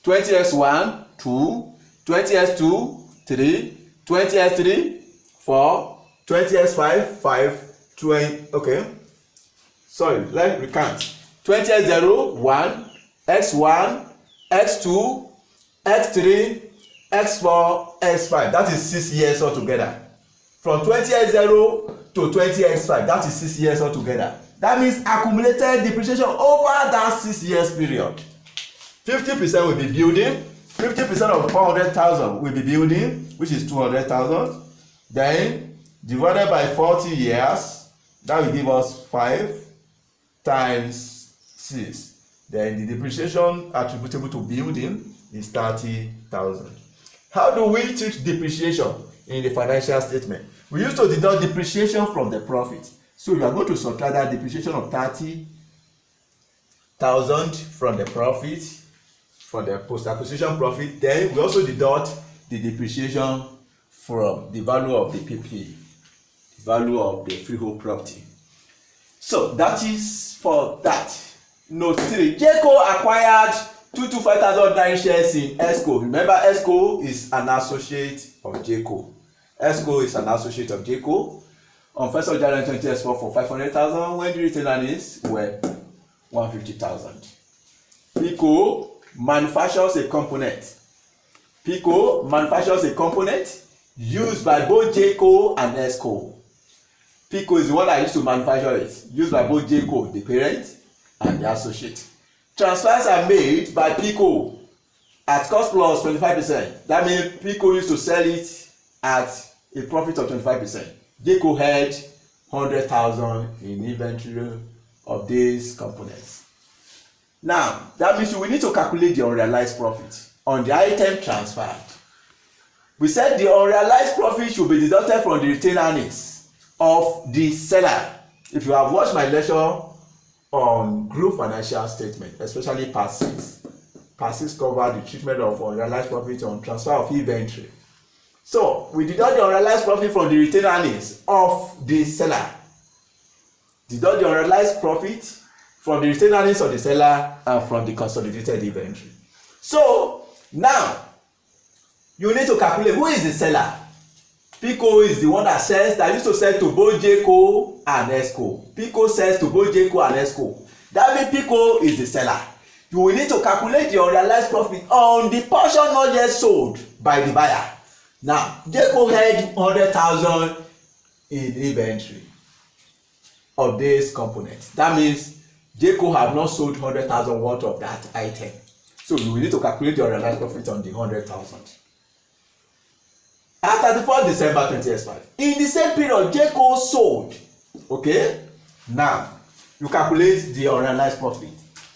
20x1, 2, 20x2, 3, 20x3, 4, 20x5, 5, 20, okay. Sorry, let me recount. 20x0, 1, x1, x2, x3, x4, x5. That is 6 years altogether. From 20x0 to 20x5, that is 6 years altogether. That means accumulated depreciation over that 6 years period. 50% will be building. 50% of 400,000 will be building, which is 200,000. Then divided by 40 years, that will give us 5 times 6. Then the depreciation attributable to building is 30,000. How do we treat depreciation in the financial statement? We used to deduct depreciation from the profit. So you are going to subtract that depreciation of 30,000 from the profit, from the post-acquisition profit. Then we also deduct the depreciation from the value of the PP, the value of the freehold property. So that is for that. Note 3. Jayco acquired 225,009 shares in Esco. Remember, Esco is an associate of Jayco. Esco is an associate of Jayco. On 1st of January 2024 for 500,000, when the retained earnings were 150,000. Pico manufactures a component. Pico manufactures a component used by both Jayco and Esco. Pico is the one that used to manufacture it, used by both Jayco, the parent, and the associate. Transfers are made by Pico at cost plus 25%. That means Pico used to sell it at a profit of 25%. Jayco had 100,000 in inventory of these components. Now, that means we need to calculate the unrealized profit on the item transferred. We said the unrealized profit should be deducted from the retained earnings of the seller. If you have watched my lecture on group financial statement, especially part 6, part 6 covered the treatment of unrealized profit on transfer of inventory. So we deduct the unrealized profit from the retained earnings of the seller. Deduct the unrealized profit from the retained earnings of the seller and from the consolidated inventory. So now you need to calculate who is the seller. Pico is the one that used to sell to both Jayco and Esco. Pico sells to both Jayco and Esco. That means Pico is the seller. You will need to calculate the unrealized profit on the portion not yet sold by the buyer. Now, Jayco had 100,000 in inventory of this component. That means Jayco have not sold 100,000 worth of that item. So you will need to calculate the unrealized profit on the 100,000. At 31st December 2025. In the same period, Jayco sold. Okay? Now, you calculate the unrealized profit.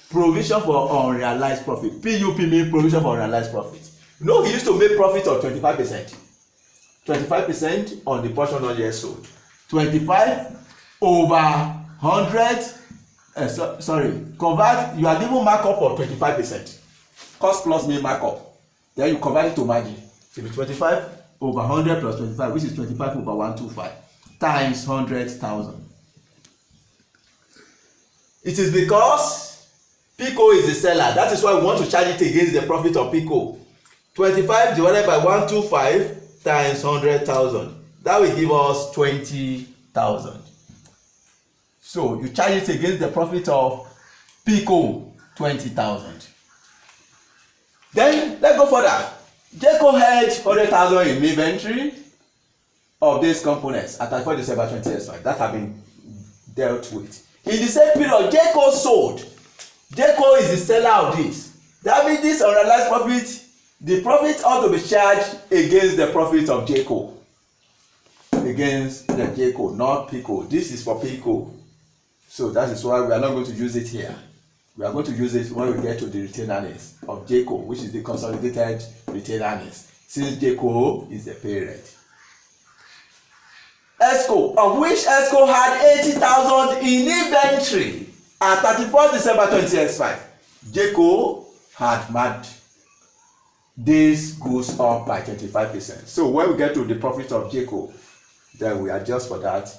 Provision for unrealized profit. PUP means provision for unrealized profit. You know, he used to make profit of 25%. 25% on the portion not yet sold. 25 over 100. Convert. You are given markup of 25%. Cost plus mean markup. Then you convert it to margin. So it will be 25 over 100 plus 25, which is 25 over 125 times 100,000. It is because Pico is the seller. That is why we want to charge it against the profit of Pico. 25 divided by 125 times 100,000. That will give us 20,000. So you charge it against the profit of Pico, 20,000. Then let's go further. Jayco had 100,000 in inventory of these components at 31 December 2025. That have been dealt with. In the same period, Jayco sold. Jayco is the seller of this. That means this unrealized profit, the profit ought to be charged against the profit of Jayco. Against the Jayco, not Pico. This is for Pico. So that is why we are not going to use it here. We are going to use it when we get to the retained earnings of Jayco, which is the consolidated retained earnings, since Jayco is the parent. ESCO, of which ESCO had 80,000 in inventory at 31st December 2025. Jayco had mad. This goes up by 25%. So when we get to the profit of Jayco, then we adjust for that.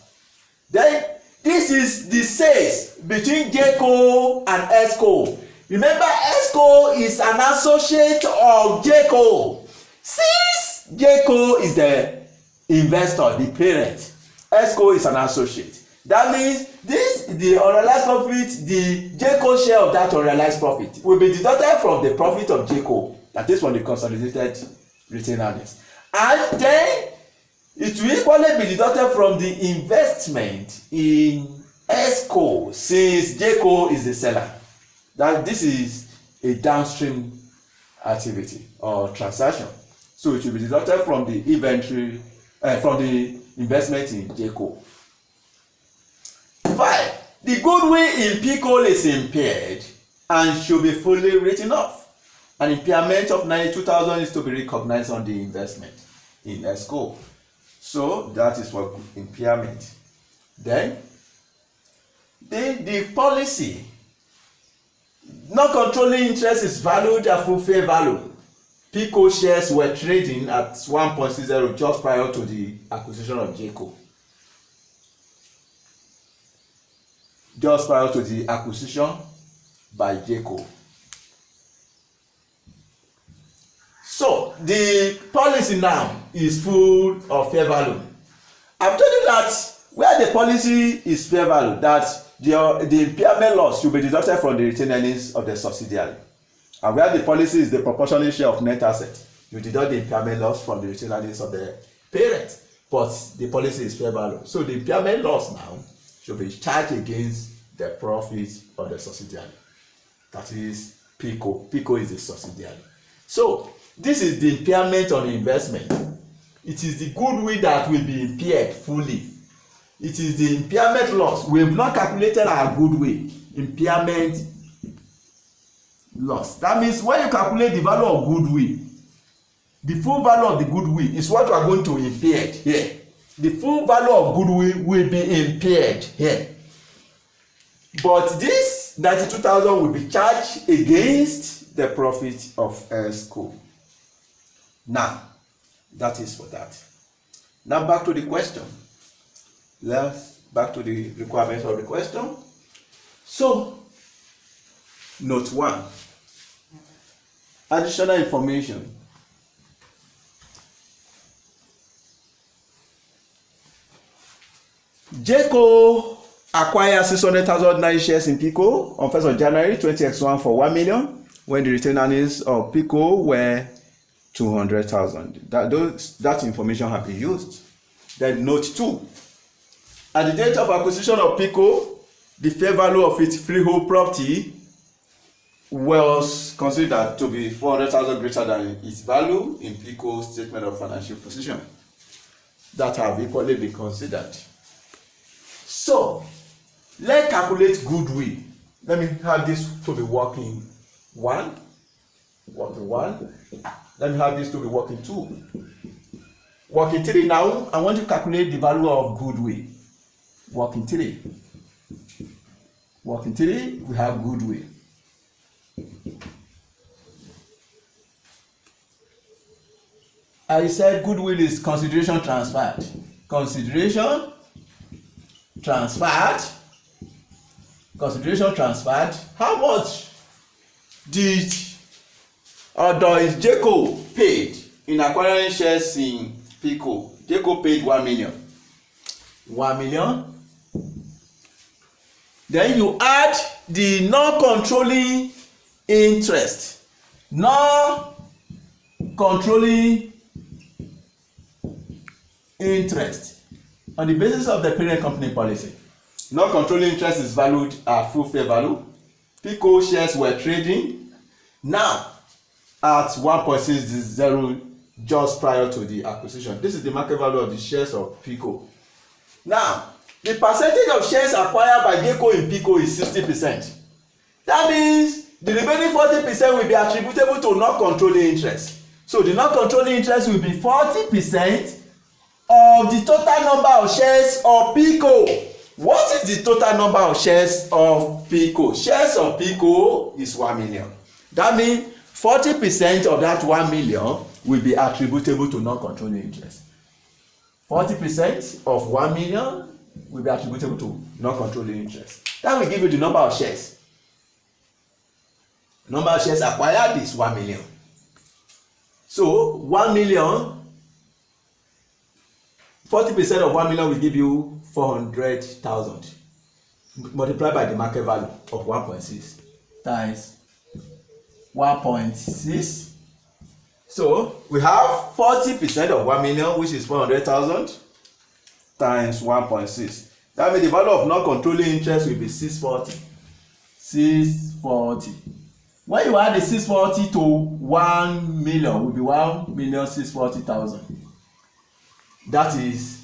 Then this is the sales between Jayco and ESCO. Remember, ESCO is an associate of Jayco. Since Jayco is the investor, the parent, ESCO is an associate. That means the unrealized profit, the Jayco share of that unrealized profit will be deducted from the profit of Jayco. That is from the consolidated retained earnings. And then it will equally be deducted from the investment in ESCO, since Jayco is the seller. That this is a downstream activity or transaction. So it will be deducted from the inventory, from the investment in Jayco. 5. The goodwill in Pico is impaired and should be fully written off. An impairment of 92,000 is to be recognized on the investment in ESCO. So that is for impairment. Then the policy, non-controlling interest is valued at full fair value. Pico shares were trading at 1.60 just prior to the acquisition of Jayco. Just prior to the acquisition by Jayco. So the policy now is full of fair value. I've told you that where the policy is fair value, that the impairment loss should be deducted from the retained earnings of the subsidiary. And where the policy is the proportionate share of net assets, you deduct the impairment loss from the retained earnings of the parent. But the policy is fair value. So the impairment loss now should be charged against the profits of the subsidiary. That is Pico. Pico is the subsidiary. So this is the impairment on the investment. It is the goodwill that will be impaired fully. It is the impairment loss. We have not calculated our goodwill. Impairment loss. That means when you calculate the value of goodwill, the full value of the goodwill is what we are going to impair here. The full value of goodwill will be impaired here. But this 92,000 will be charged against the profit of ESCO. Now, that is for that. Now back to the question. Let's back to the requirements of the question. So, note 1. Additional information. Jayco acquired 600,000 shares in Pico on 1st of January 2021 for 1 million, when the retained earnings of Pico were 200,000. That information have been used. Then note 2. At the date of acquisition of Pico, the fair value of its freehold property was considered to be 400,000 greater than its value in Pico's statement of financial position. That have equally been considered. So, let's calculate goodwill. Let me have this to be working 1. Let me have this to be working 2. Working 3 now, I want to calculate the value of goodwill. Working 3. Working 3, we have goodwill. I said goodwill is consideration transferred. Consideration transferred. Consideration transferred. How much did or does JCO paid in acquiring shares in PICO? JCO paid 1 million. 1 million. Then you add the non-controlling interest. Non-controlling interest on the basis of the parent company policy. Non-controlling interest is valued at full fair value. PICO shares were trading now at 1.60 just prior to the acquisition. This is the market value of the shares of PICO. Now, the percentage of shares acquired by JCO in PICO is 60%. That means the remaining 40% will be attributable to non-controlling interest. So the non-controlling interest will be 40% of the total number of shares of PICO. What is the total number of shares of PICO? Shares of PICO is 1 million. That means 40% of that 1 million will be attributable to non-controlling interest. 40% of 1 million will be attributable to non-controlling interest. That will give you the number of shares. Number of shares acquired is 1 million. So 1 million, 40% of 1 million will give you 400,000 multiplied by the market value of 1.6 times 1.6. So we have 40% of 1 million, which is 400,000 times 1.6. That means the value of non-controlling interest will be 640. 640. When you add the 640 to 1 million, will be 1,640,000. That is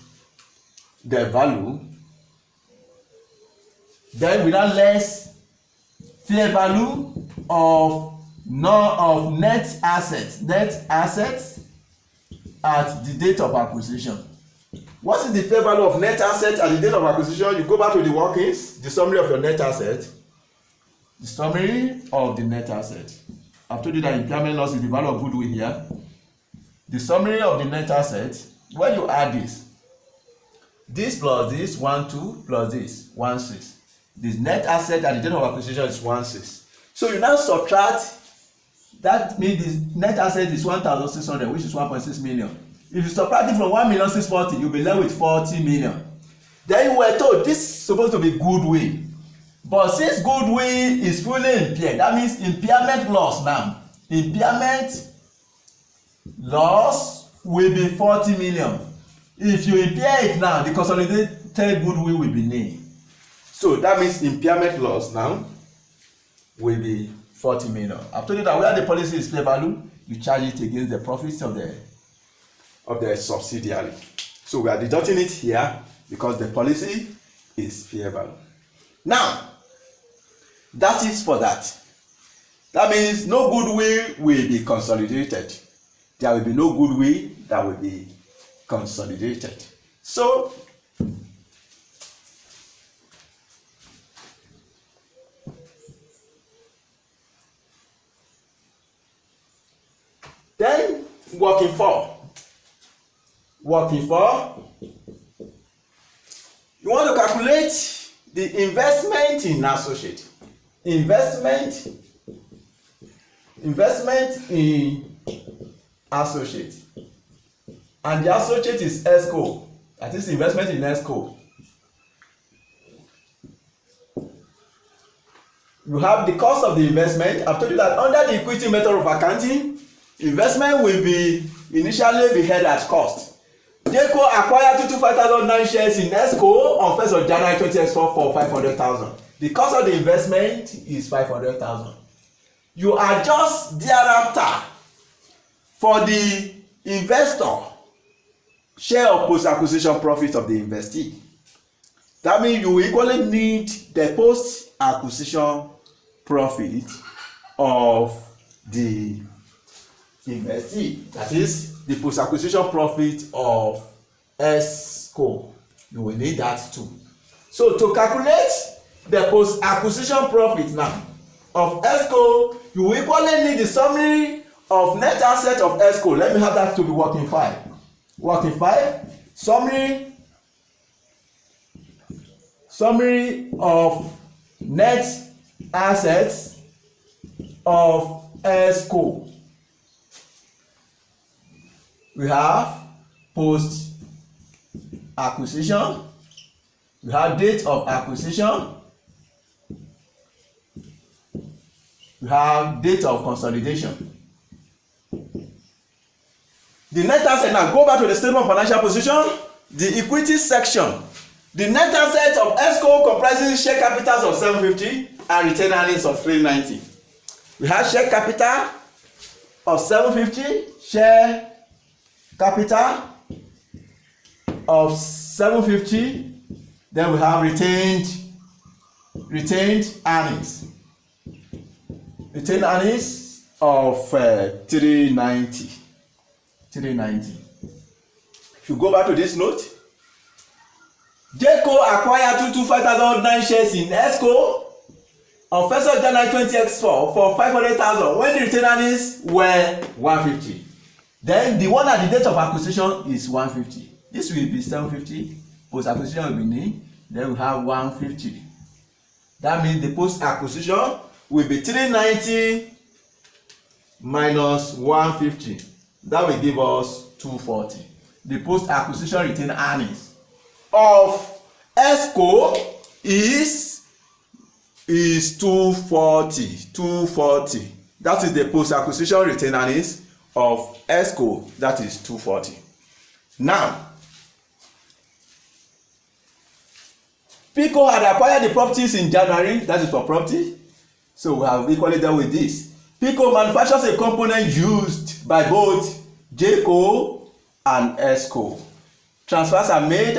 the value. Then we have less fair value of net assets. Net assets at the date of acquisition. What is the fair value of net assets at the date of acquisition? You go back to the workings, the summary of your net asset. The summary of the net asset. I've told you that impairment loss is the value of goodwill here. The summary of the net asset, when you add this plus this, 1, 2, plus this, 1, 6. The net asset at the date of acquisition is 1, 6. So you now subtract, that means the net asset is 1,600, which is 1.6 million. If you subtract it from 1,640,000, you'll be left with 40 million. Then you were told this is supposed to be goodwill. But since goodwill is fully impaired, that means impairment loss now. Impairment loss will be 40 million. If you impair it now, the consolidated goodwill will be nil. So that means impairment loss now will be 40 million. I've told you that where the policy is fair value, you charge it against the profits of the subsidiary. So we are deducting it here because the policy is fair value. Now, that is for that. That means no goodwill will be consolidated. There will be no goodwill that will be consolidated. So, then working for, you want to calculate the investment in associate. Investment in associate, and the associate is ESCO. That is investment in ESCO. You have the cost of the investment. I've told you that under the equity method of accounting, investment will be initially be held as cost. JCO acquired 225,009 shares in ESCO on 1st of January 2024 for 500,000. The cost of the investment is 500,000. You adjust thereafter for the investor share of post-acquisition profit of the investee. That means you equally need the post-acquisition profit of the investee. That is the post-acquisition profit of ESCO. You will need that too. So to calculate the post-acquisition profit now of ESCO, you will equally need the summary of net asset of ESCO. Let me have that to be working file. Working file, summary of net assets of ESCO. We have post acquisition, we have date of acquisition, we have date of consolidation. The net asset, now go back to the statement of financial position, the equity section. The net asset of ESCO comprises share capitals of 750 and retained earnings of 390. We have share capital of 750, share capital of 750, then we have retained earnings. Retained earnings of 390. If you go back to this note, JCO acquired 225,009 shares in ESCO on 1st of January 2024 for 500,000 when the retained earnings were 150. Then the one at the date of acquisition is 150. This will be 750. Post acquisition will be nil. Then we have 150. That means the post acquisition will be 390 minus 150. That will give us 240. The post acquisition retained earnings of ESCO is 240. That is the post acquisition retained earnings of ESCO. That is 240. Now, PICO had acquired the properties in January. That is for property. So we have equally done with this. PICO manufactures a component used by both JCO and ESCO. Transfers are made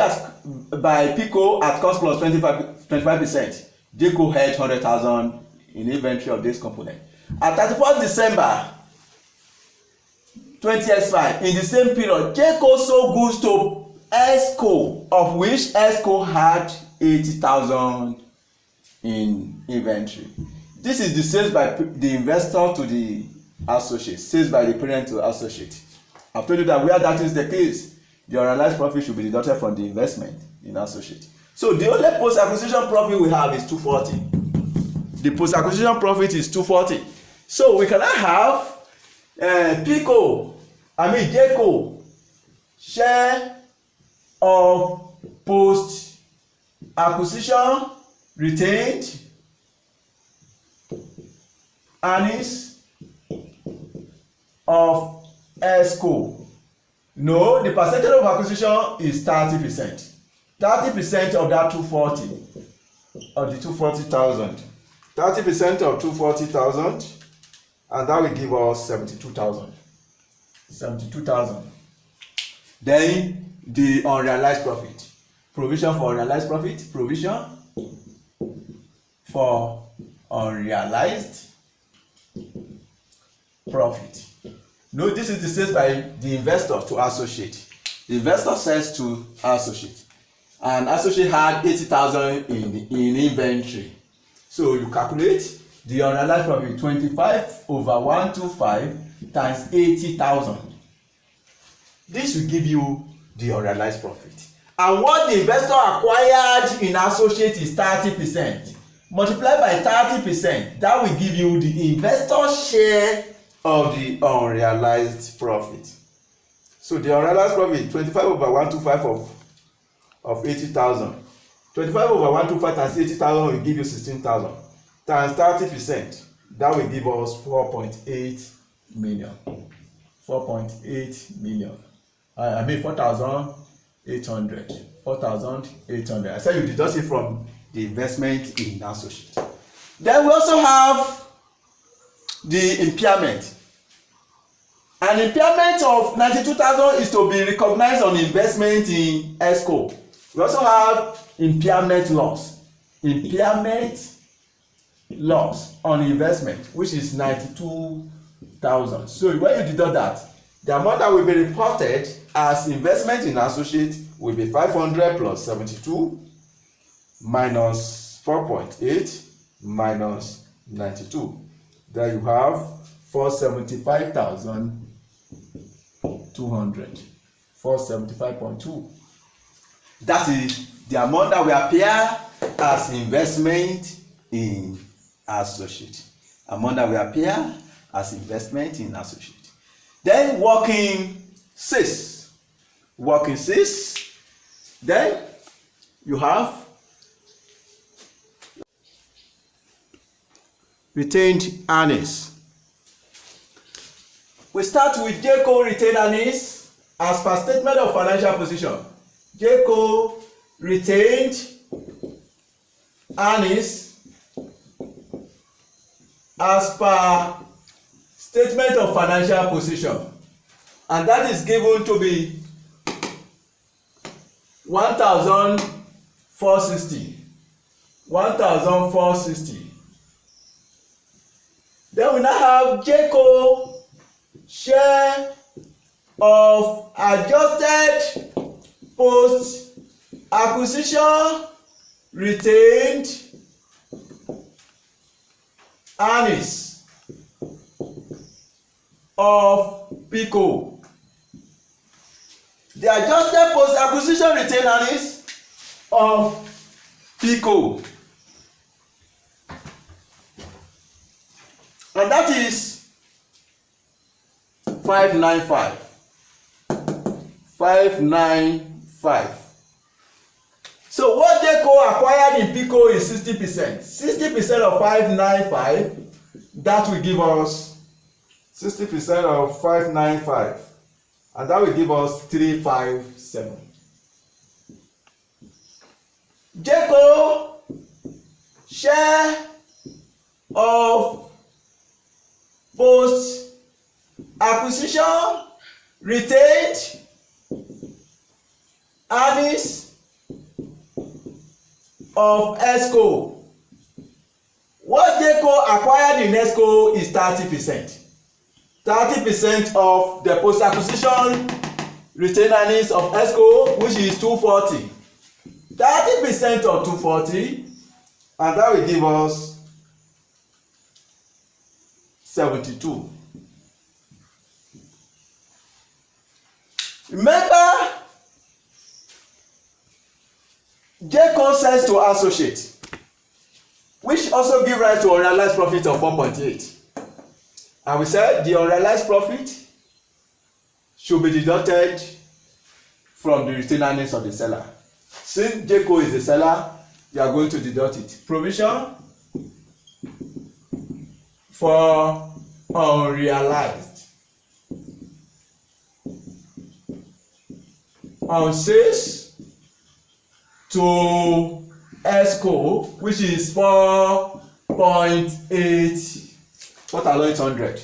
by PICO at cost plus 25%. JCO held 100,000 in inventory of this component. At 31st December 2025, in the same period, JCO sold goods to ESCO, of which ESCO had 80,000 in inventory. This is the sales by the investor to the associate, sales by the parent to associate. I've told you that where that is the case, the unrealized profit should be deducted from the investment in associate. So the only post-acquisition profit we have is 240. The post-acquisition profit is 240. So we cannot have JCO share of post-acquisition retained earnings of ESCO. No, the percentage of acquisition is 30%. 30% of that 240, of the 240,000. 30% of 240,000, and that will give us 72,000. 72,000. Then the unrealized profit. Provision for unrealized profit. Provision for unrealized profit. No, this is the sales by the investor to associate. The investor sells to associate, and associate had 80,000 in inventory. So you calculate the unrealized profit 25 over 125 times 80,000. This will give you the unrealized profit. And what the investor acquired in associate is 30%. Multiplied by 30%, that will give you the investor's share of the unrealized profit. So the unrealized profit 25 over 125 of 80,000. 25 over 125 times 80,000 will give you 16,000. Times 30%, that will give us 4.8 million. 4.8 million. I mean 4,800. 4,800. I said you deduct it from the investment in associate. Then we also have the impairment. An impairment of 92,000 is to be recognized on investment in ESCO. We also have impairment loss. Impairment loss on investment, which is 92,000. So when you deduct that, The amount that will be reported as investment in associate will be 500 plus 72 minus 4.8 minus 92. There you have 475,200. 475.2. That is the amount that will appear as investment in associate. Amount that will appear as investment in associate. Then working 6. Working 6. Then you have retained earnings. We start with JCO retained earnings as per statement of financial position. JCO retained earnings as per statement of financial position, and that is given to be 1,460. 1,460. Then we now have JCO share of adjusted post acquisition retained earnings of PICO. The adjusted post acquisition retained earnings of PICO, and that is 595. 595. So what JCO acquired in PICO is 60%. 60% of 595, that will give us 60% of 595, and that will give us 357. JCO share of post acquisition retained earnings of ESCO. What JCO acquired in ESCO is 30%. 30% of the post acquisition retained earnings of ESCO, which is 240. 30% of 240, and that will give us 72. Remember, JCO sells to associate, which also give rise to unrealized profit of 4.8. And we said the unrealized profit should be deducted from the retained earnings of the seller. Since JCO is the seller, you are going to deduct it. Provision for unrealized on sales to ESCO, which is 4.8. What are 800?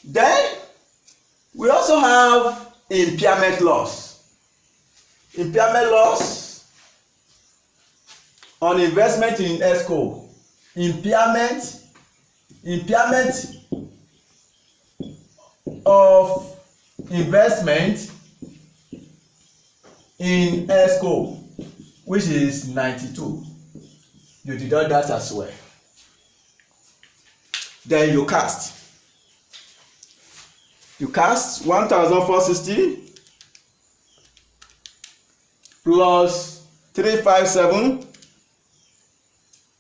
Then we also have impairment loss. Impairment loss on investment in ESCO. Impairment of investment in ESCO, which is 92. You deduct that as well. Then you cast 1,460 plus 357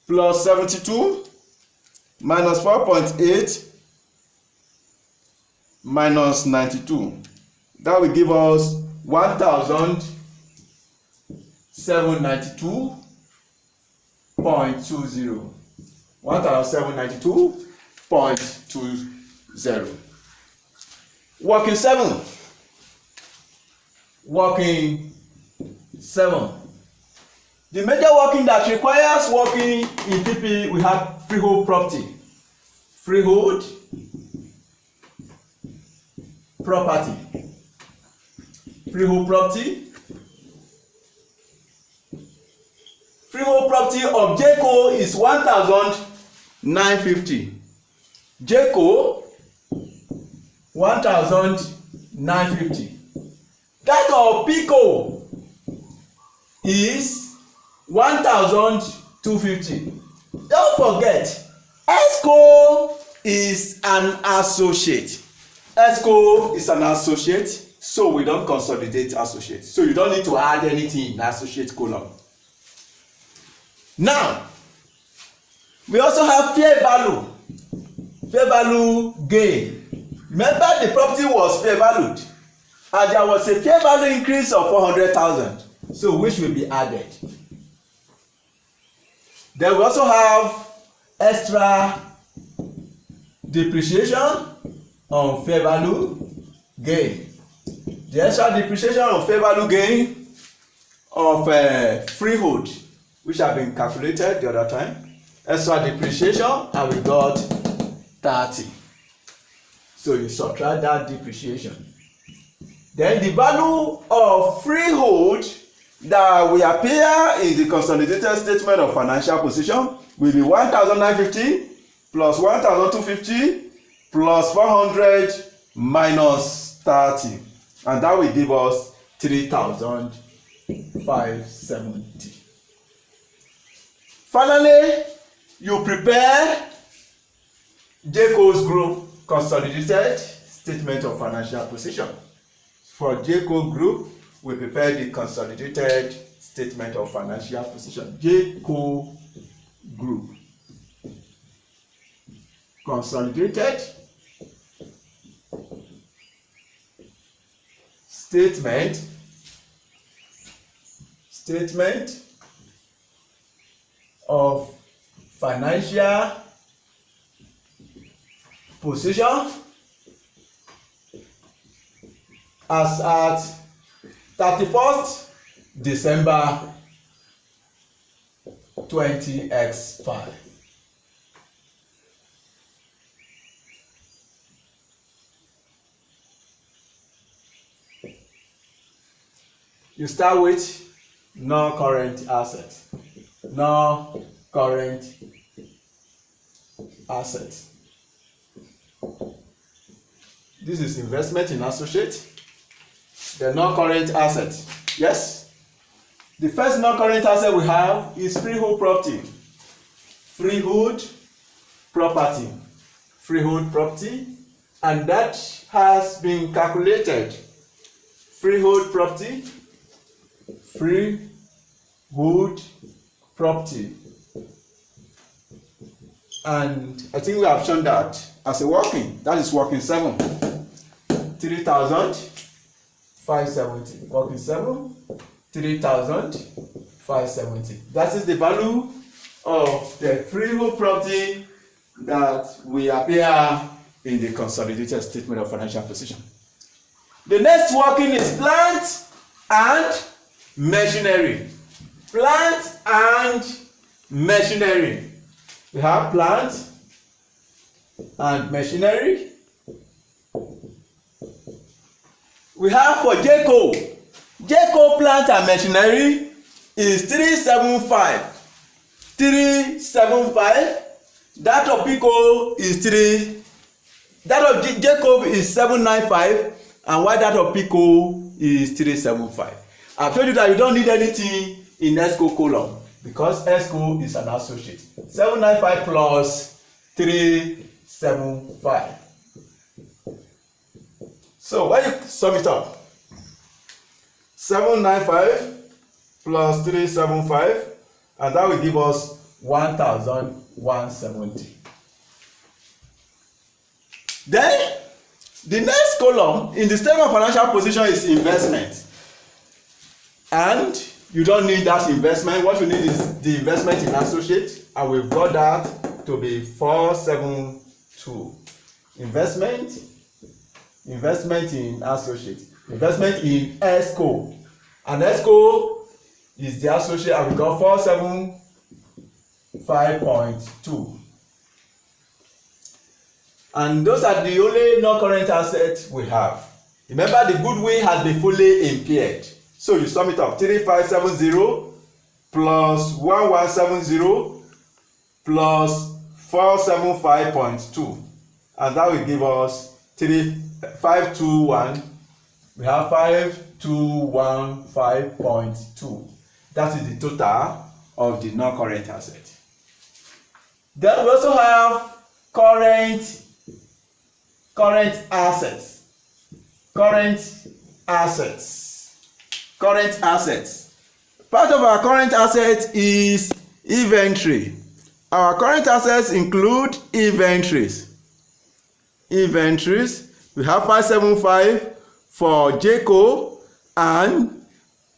plus 72 minus 4.8 minus 92. That will give us 1,792.20. 1,792.20. Working 7. Working 7. The major working that requires working in PP, we have freehold property. Freehold property. Freehold property. Freehold property of JCO is 1,950. JCO 1,950. That of Pico is 1,250. Don't forget, ESCO is an associate. ESCO is an associate, so we don't consolidate associate. So you don't need to add anything in associate column. Now, we also have fair value gain. Remember, the property was fair valued, and there was a fair value increase of 400,000, so which will be added. Then we also have extra depreciation on fair value gain. The extra depreciation on fair value gain of freehold, which have been calculated the other time. Extra depreciation, and we got 30. So you subtract that depreciation. Then the value of freehold that will appear in the consolidated statement of financial position will be 1,950 plus 1,250 plus 400 minus 30, and that will give us 3,570. Finally, you prepare JCO's Group consolidated statement of financial position. For JCO Group, we prepare the consolidated statement of financial position. JCO Group consolidated statement of financial position as at 31st December 20x5. You start with non-current assets. Non-current assets. This is investment in associate. The non-current asset. Yes. The first non-current asset we have is freehold property. Freehold property. Freehold property. And that has been calculated. Freehold property. Freehold property. And I think we have shown that as a working. That is working 7. 3,570. Working 7. 3,570. That is the value of the freehold property that will appear in the consolidated statement of financial position. The next working is plant and machinery. Plant and machinery. We have plant and machinery. We have for JCO plant and machinery is 375. 375. That of Pico is 3. That of JCO is 795, and why that of Pico is 375. I've told you that you don't need anything in ESCO column because ESCO is an associate. 795 plus 375. So when you sum it up, 795 plus 375, and that will give us 1,170. Then the next column in the statement of financial position is investment. And you don't need that investment. What you need is the investment in associate, and we've got that to be 472. Investment in associate, investment in ESCO, and ESCO is the associate, and we got 475.2. And those are the only non-current assets we have. Remember, the goodwill has been fully impaired. So you sum it up, 3570 plus 1170 plus 475.2, and that will give us 3 521. We have 5215.2. That is the total of the non-current asset. Then we also have current assets. Part of our current assets is inventory. Our current assets include inventories. We have 575 for JCO and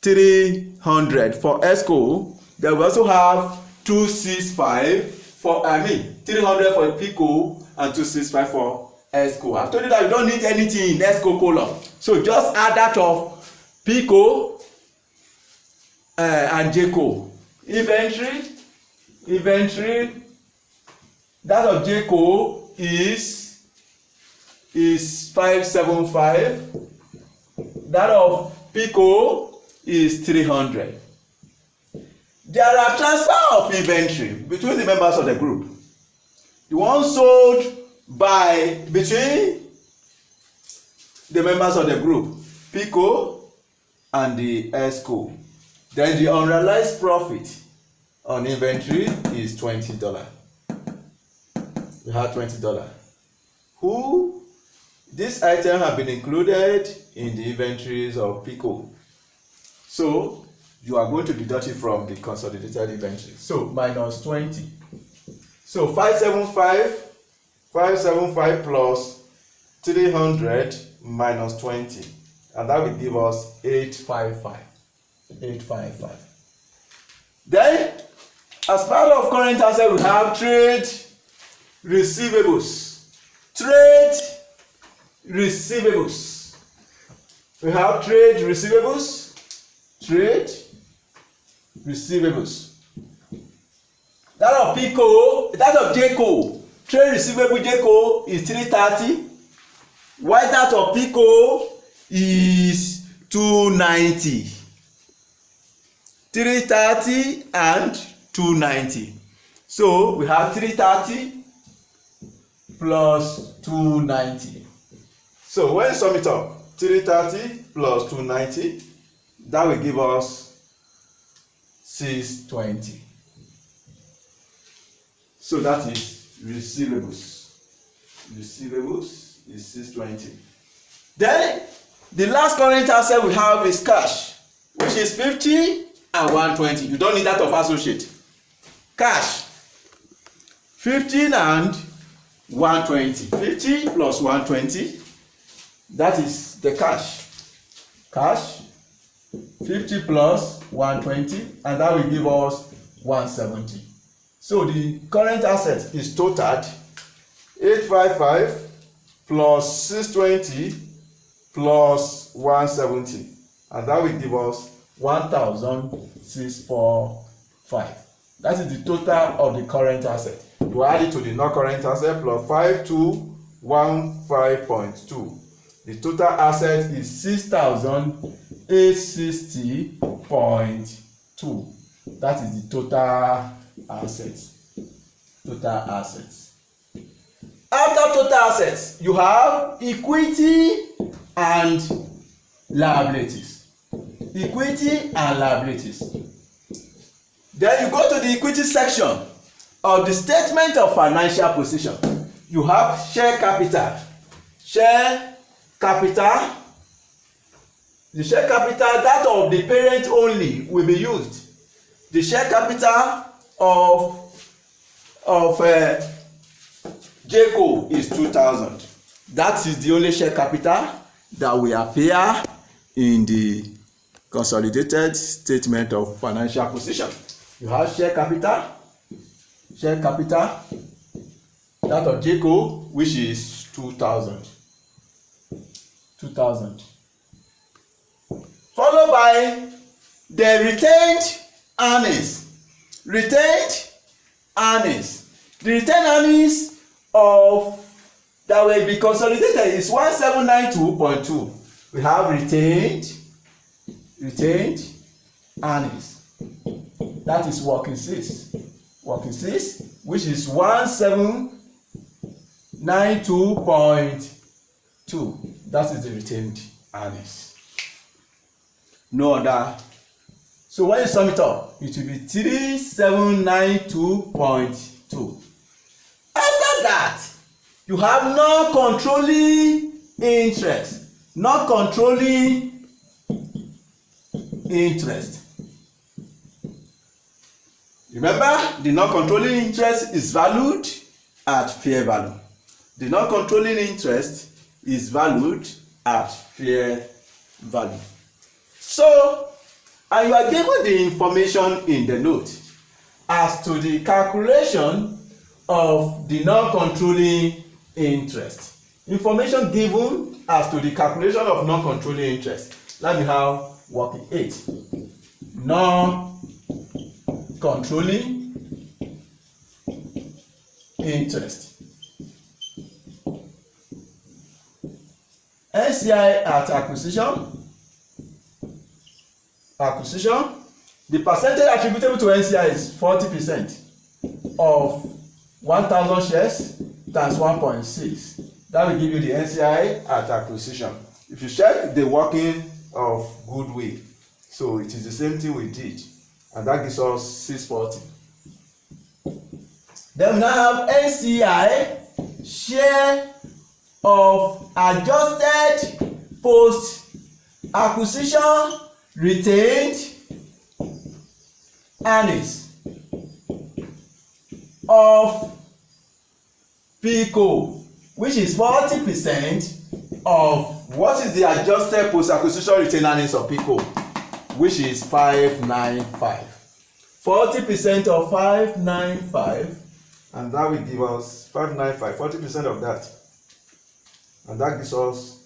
300 for ESCO. Then we also have 265 for 300 for PICO and 265 for ESCO. I've told you that you don't need anything in ESCO column, so just add that of PICO and JCO. Inventory, that of JCO is 575. That of PICO is 300. There are transfer of inventory between the members of the group. The one sold between the members of the group, PICO and the ESCO. Then the unrealized profit on inventory is $20. We have $20. This item have been included in the inventories of PICO. So you are going to deduct it from the consolidated inventory. So minus 20. So 575 plus 300 minus 20. And that will give us 855. Then, as part of current asset, we have trade receivables. We have trade receivables. That of JCO, trade receivable JCO is 330. While that of PICO is 290. 330 and 290. So we have 330 plus 290. So when you sum it up, 330 plus 290, that will give us 620. So that is receivables. Receivables is 620. Then the last current asset we have is cash, which is 50 and 120. You don't need that of associate. Cash 50 and 120. 50 plus 120, that is the cash. 50 plus 120, and that will give us 170. So the current asset is totaled 855 plus 620 plus 170, and that will give us 1,645. That is the total of the current asset. You add it to the non-current asset plus 5215.2. The total asset is 6,860.2. That is the total assets. After total assets, you have equity and liabilities. Then you go to the equity section of the statement of financial position. You have share capital. The share capital, that of the parent only, will be used. The share capital of JCO is 2,000. That is the only share capital that will appear in the consolidated statement of financial position. You have share capital, that of JCO, which is 2,000. Followed by the retained earnings. The retained earnings of that will be consolidated is 1792.2. We have retained earnings. That is working six, which is 1792.2. That is the retained earnings. No other. So when you sum it up, it will be 3792.2. After that, you have non-controlling interest. Non-controlling interest. Remember, the non-controlling interest is valued at fair value. The non-controlling interest is valued at fair value. So, and you are given the information in the note as to the calculation of the non-controlling interest. Information given as to the calculation of non-controlling interest. Let me have working 8. Non-controlling interest. NCI at acquisition. The percentage attributable to NCI is 40% of 1,000 shares times 1.6. That will give you the NCI at acquisition. If you check the working of goodwill, so it is the same thing we did, and that gives us 640. Then we now have NCI share of adjusted post acquisition retained earnings of PICO, which is 40% of what is the adjusted post acquisition retained earnings of PICO, which is 595. 40% of 595, and that will give us 595, 40% of that, and that gives us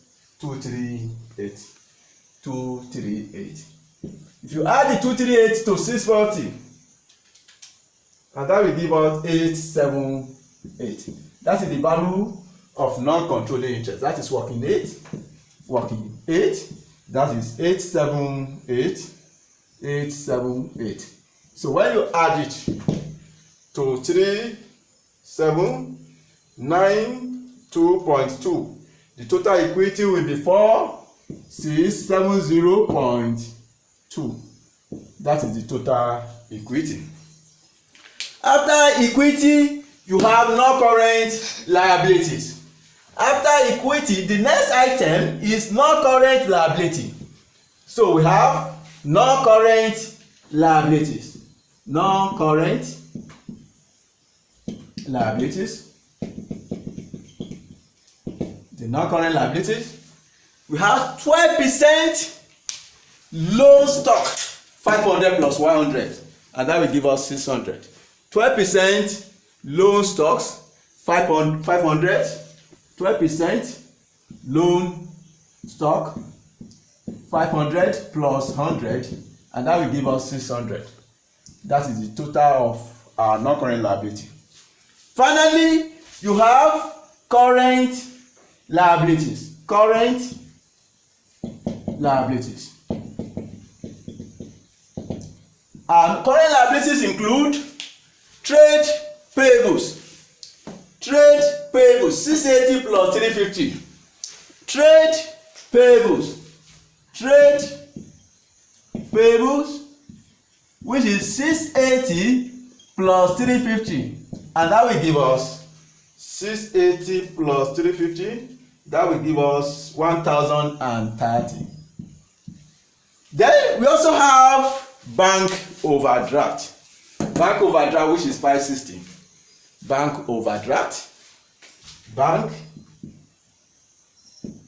238. 238. If you add the 238 to 640, and that will give us 878. That is the value of non-controlling interest. That is working 8. Working 8. That is 878. 878. So when you add it to 3792.2, the total equity will be 4670.2. That is the total equity. After equity, you have non-current liabilities. After equity, the next item is non-current liability. So we have non-current liabilities. Non-current liabilities. The non-current liabilities. We have 12% loan stock, 500 plus 100, and that will give us 600. 12% loan stocks, 500. 12% loan stock, 500 plus 100, and that will give us 600. That is the total of our non-current liability. Finally, you have current liabilities. Current liabilities. And current liabilities include trade payables. Trade payables 680 plus 350. Trade payables. Trade payables, which is 680 plus 350, and that will give us 680 plus 350. That will give us 1030. Then we also have bank overdraft. Bank overdraft, which is 560. Bank overdraft. Bank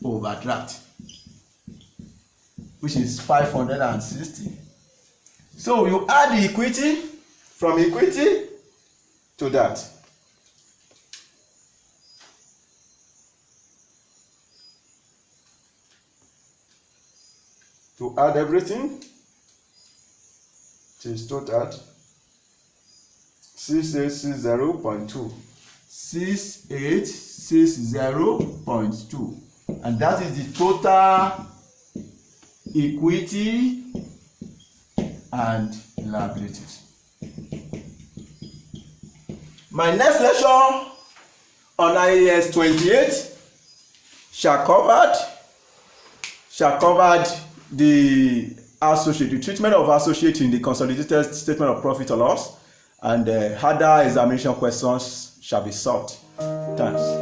overdraft, which is 560. So you add the equity from equity to that. To add everything, it is total 6860.2. 6860.2, and that is the total equity and liabilities. My next lecture on IAS 28 shall cover shall cover the associate, the treatment of associate in the consolidated statement of profit or loss, and other examination questions shall be solved. Thanks.